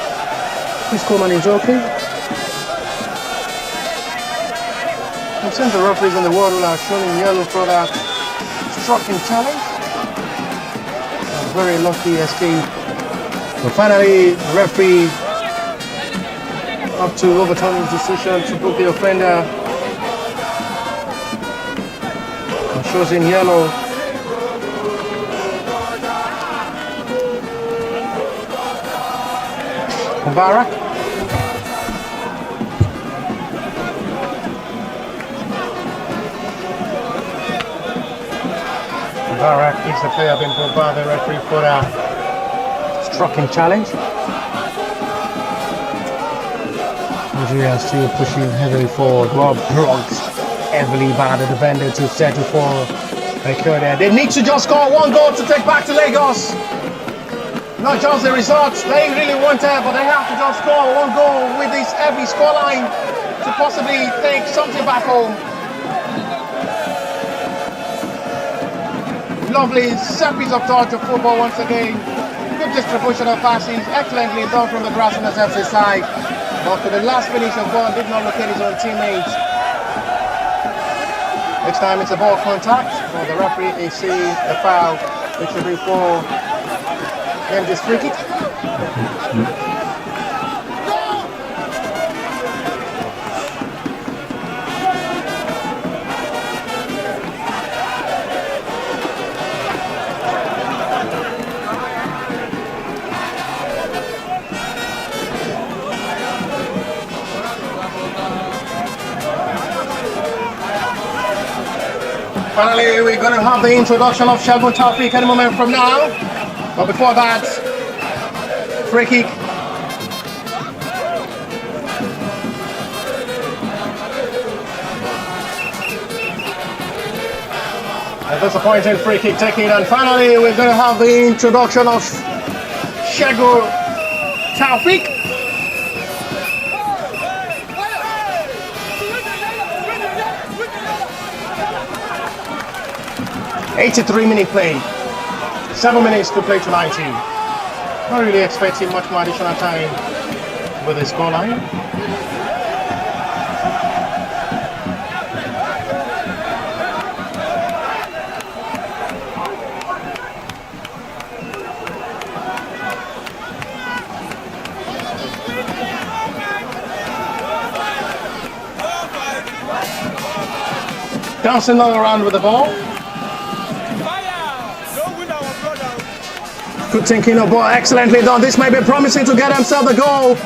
Prince Coleman is okay. I've seen the referees in the world who are showing yellow for that striking challenge. A very lucky escape. But finally, referee up to overturn his decision to book the offender. And shows in yellow. Mubarak. Mubarak is the player being brought by the referee for a striking challenge. Nigeria still pushing heavily forward. Rob Brooks heavily by the defender to settle for a kill there. They need to just score one goal to take back to Lagos. Not just the result they really wanted, but they have to just score one goal with this heavy scoreline to possibly take something back home. Lovely set piece of touch of football once again. Good distribution of passes, excellently done from the Grassrunners FC side. But to the last finish of ball did not locate his own teammates. Next time it's a ball contact, for the referee is seeing a foul, which will be for AMG's free kick. Finally, we're going to have the introduction of Shegun Taufik any moment from now. But before that, free kick. A disappointing free kick taken, and finally we're going to have the introduction of Shegun Taufik. 83-minute play. 7 minutes to play to 90. Not really expecting much more additional time with the scoreline. Dancing all around with the ball. Good thinking of ball, excellently done. This may be promising to get himself the goal.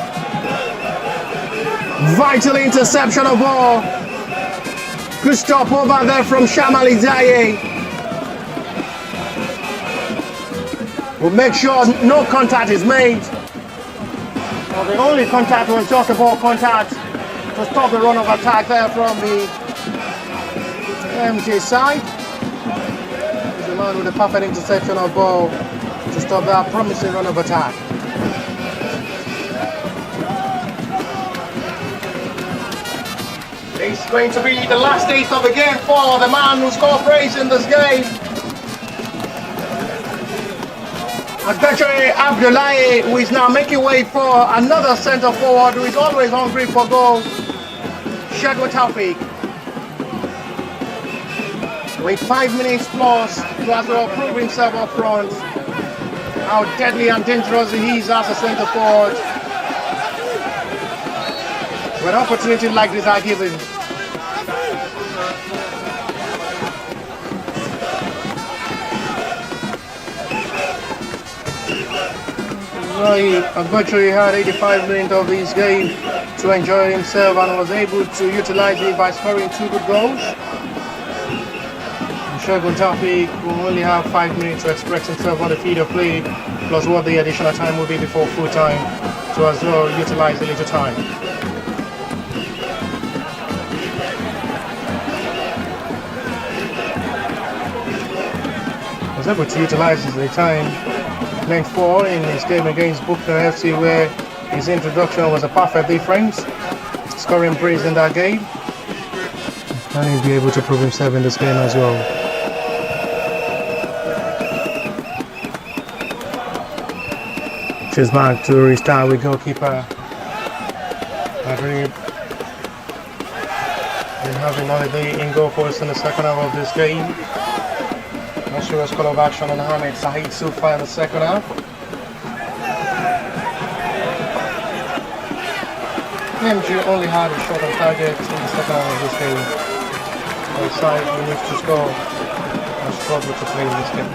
Vital interception of ball. Good stop over there from Shamali Zaye. We'll make sure no contact is made. Well, the only contact was just a ball contact to stop the run of attack there from the MJ side. He's the man with the perfect interception of ball to stop that promising run of attack. It's going to be the last taste of the game for the man who scored praise in this game. Agbeche Abdullahi, who is now making way for another centre forward who is always hungry for goal, Shegun Taufik. With 5 minutes plus, he has to prove himself up front. How deadly and dangerous he is as a centre forward. When opportunities like this are given. Agbeche had 85 minutes of this game to enjoy himself and was able to utilize it by scoring 2 good goals. Shegun Taufik will only have 5 minutes to express himself on the field of play, plus what the additional time will be before full time, to as well utilize a little time. was able to utilize the time length 4 in his game against Booker FC, where his introduction was a perfect difference, scoring brace in that game. And he'll be able to prove himself in this game as well. She's back to restart with goalkeeper Madrid. Been having holiday in goal for us in the second half of this game. Not sure what's call of action on Ahmed Sahid so far in the second half. AMG only had a shot on target in the second half of this game. The side who needs to score and struggle to play in this game.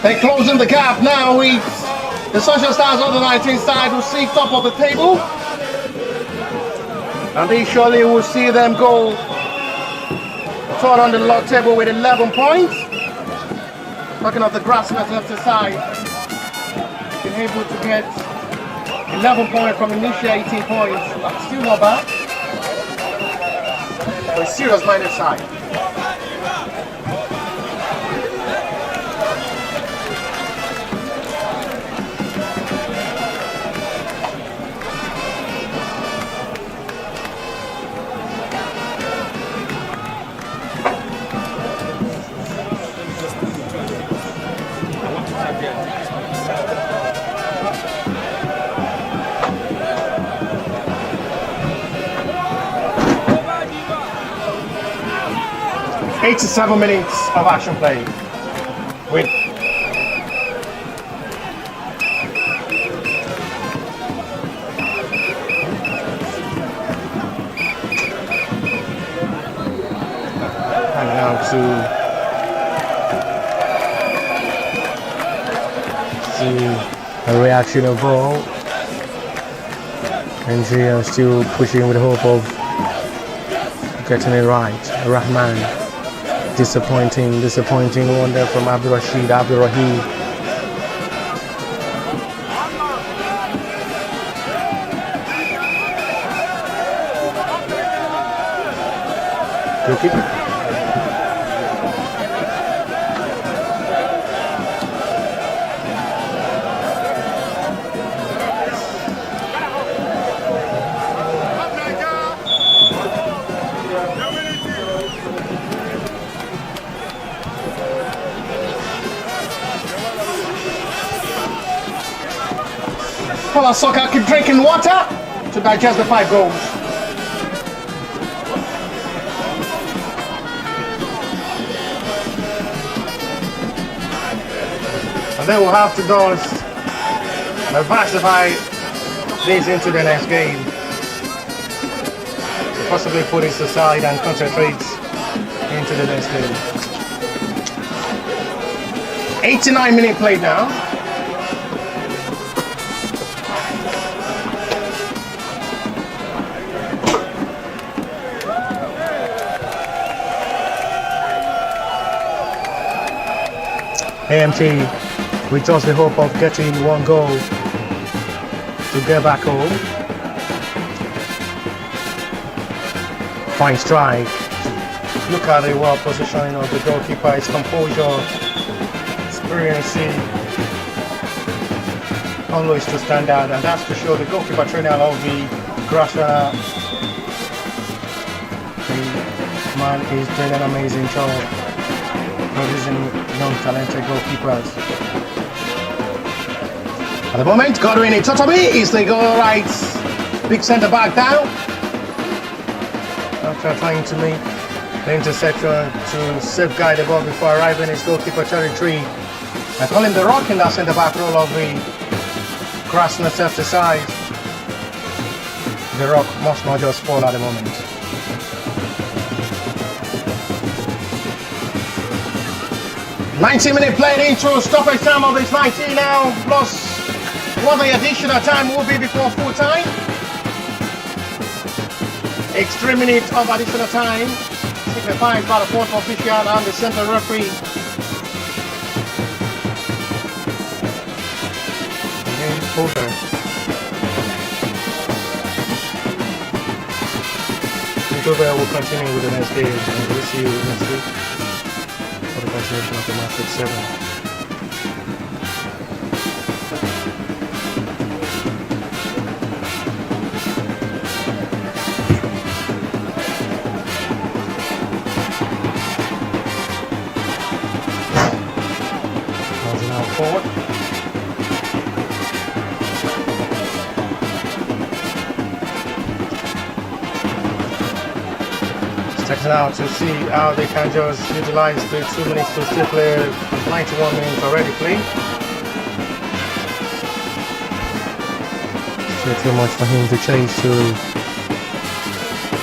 They're closing the gap now with the Social Stars on the 19th side, who see top of the table. And they surely will see them go third on the log table with 11 points. Talking of the Grassrunners FC side, been able to get 11 points from initial 18 points. That's still not bad. For a serious minded side. Eight to 7 minutes of action play with and now to see a reaction of ball, and she is still pushing with hope of getting it right. Rahman. Disappointing wonder from Abdul Rahim. Goalkeeper. Polar Soccer keep drinking water to digest the 5 goals. And then we'll have to diversify this into the next game. To possibly put it aside and concentrate into the next game. 89-minute play now. AMG with just the hope of getting 1 goal to get back home. Fine strike. Look at the well positioning of the goalkeeper, his composure, experience, always to stand out, and that's to show the goalkeeper trainer of the Grassrunners. The man is doing an amazing job producing young talented goalkeepers. At the moment, Godwin Itotobi is the goal right big centre back down. After trying to make the interception to safeguard the ball before arriving his goalkeeper territory. I call him the rock in that centre back role of the Grassrunners FC side. The rock must not just fall at the moment. "90-minute played into stoppage time of this 90 now, plus what the additional time will be before full time. Extra minute of additional time, signified by the fourth official and the center referee. over. Over will continue with the next game, and we'll see you next week for the continuation of the match with 7. Now forward. Checking out to see how they can just utilize the 2 minutes to still play 91 minutes already played. Still too much for him to chase to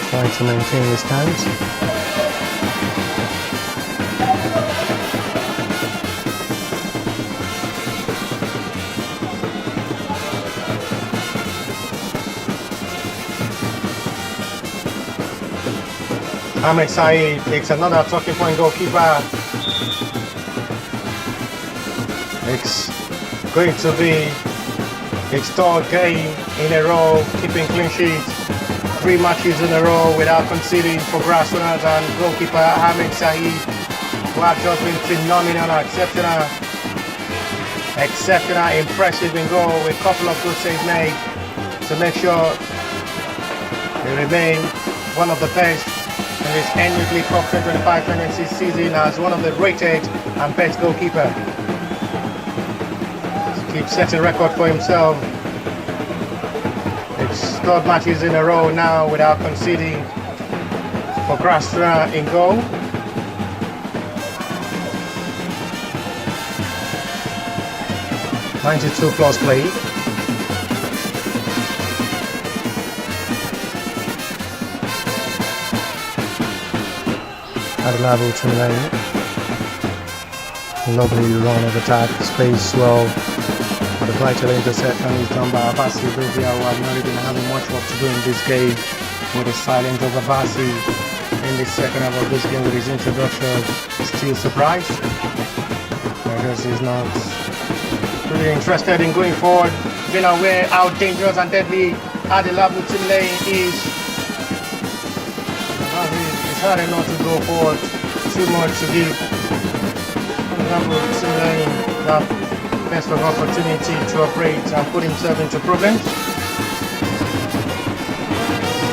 try to maintain his stance. Ahmed Saeed takes another talking point goalkeeper. It's going to be his 3rd game in a row, keeping clean sheets. 3 matches in a row without conceding for Grassrunners, and goalkeeper Ahmed Saeed, who have just been phenomenal, exceptional, impressive in goal, with a couple of good saves made to make sure they remain one of the best in this N-YLC Cup 2025-26 season as one of the rated and best goalkeeper. Keeps setting record for himself. It's 3rd matches in a row now without conceding for Grassrunners in goal. '92 plus play. At a level to lane. Lovely run of attack, space well. The vital interception is done by Abasi Bevia, who have not even having much work to do in this game. With the silence of Abasi in the second half of this game with his introduction. Still surprised. Because he's not really interested in going forward, being aware how dangerous and deadly Adelabu Lane is. It's hard enough to go forward, too much to give Adelabu Lane that best of opportunity to operate and put himself into problems.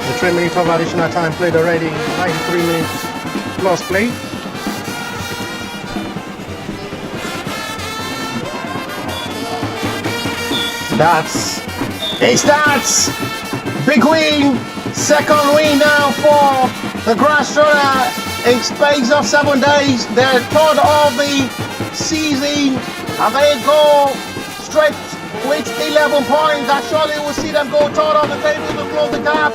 The 3 minutes of additional time played already, 93 minutes plus play. That's big win, 2nd win now for the Grassrunners in space of 7 days. They're 3rd of the season and they go straight with 11 points. That surely will see them go 3rd on the table to close the gap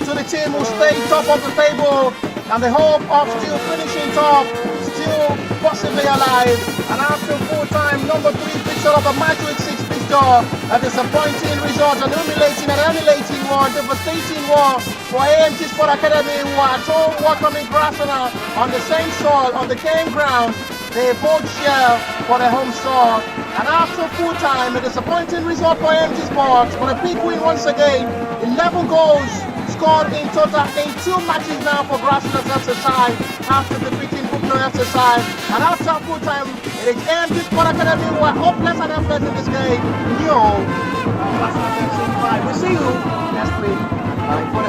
to the team who stay top of the table, and the hope of still finishing top, still possibly alive. And after full-time number 3 fixture of a match week 6 fixture, a disappointing result, an humiliating one, devastating one for AMG Sports Academy, who are at home welcoming Grassrunners on the same soil, on the same ground. They both share for the home soil. And after full-time, a disappointing result for AMG Sports, but a big win once again. 11 goals scored in total in 2 matches now for Grassrunners FC side after defeating Ogun State. And after full-time, it is AMG Sports Academy who are hopeless and helpless in this game. Grassrunners FC 5. We'll see you next week for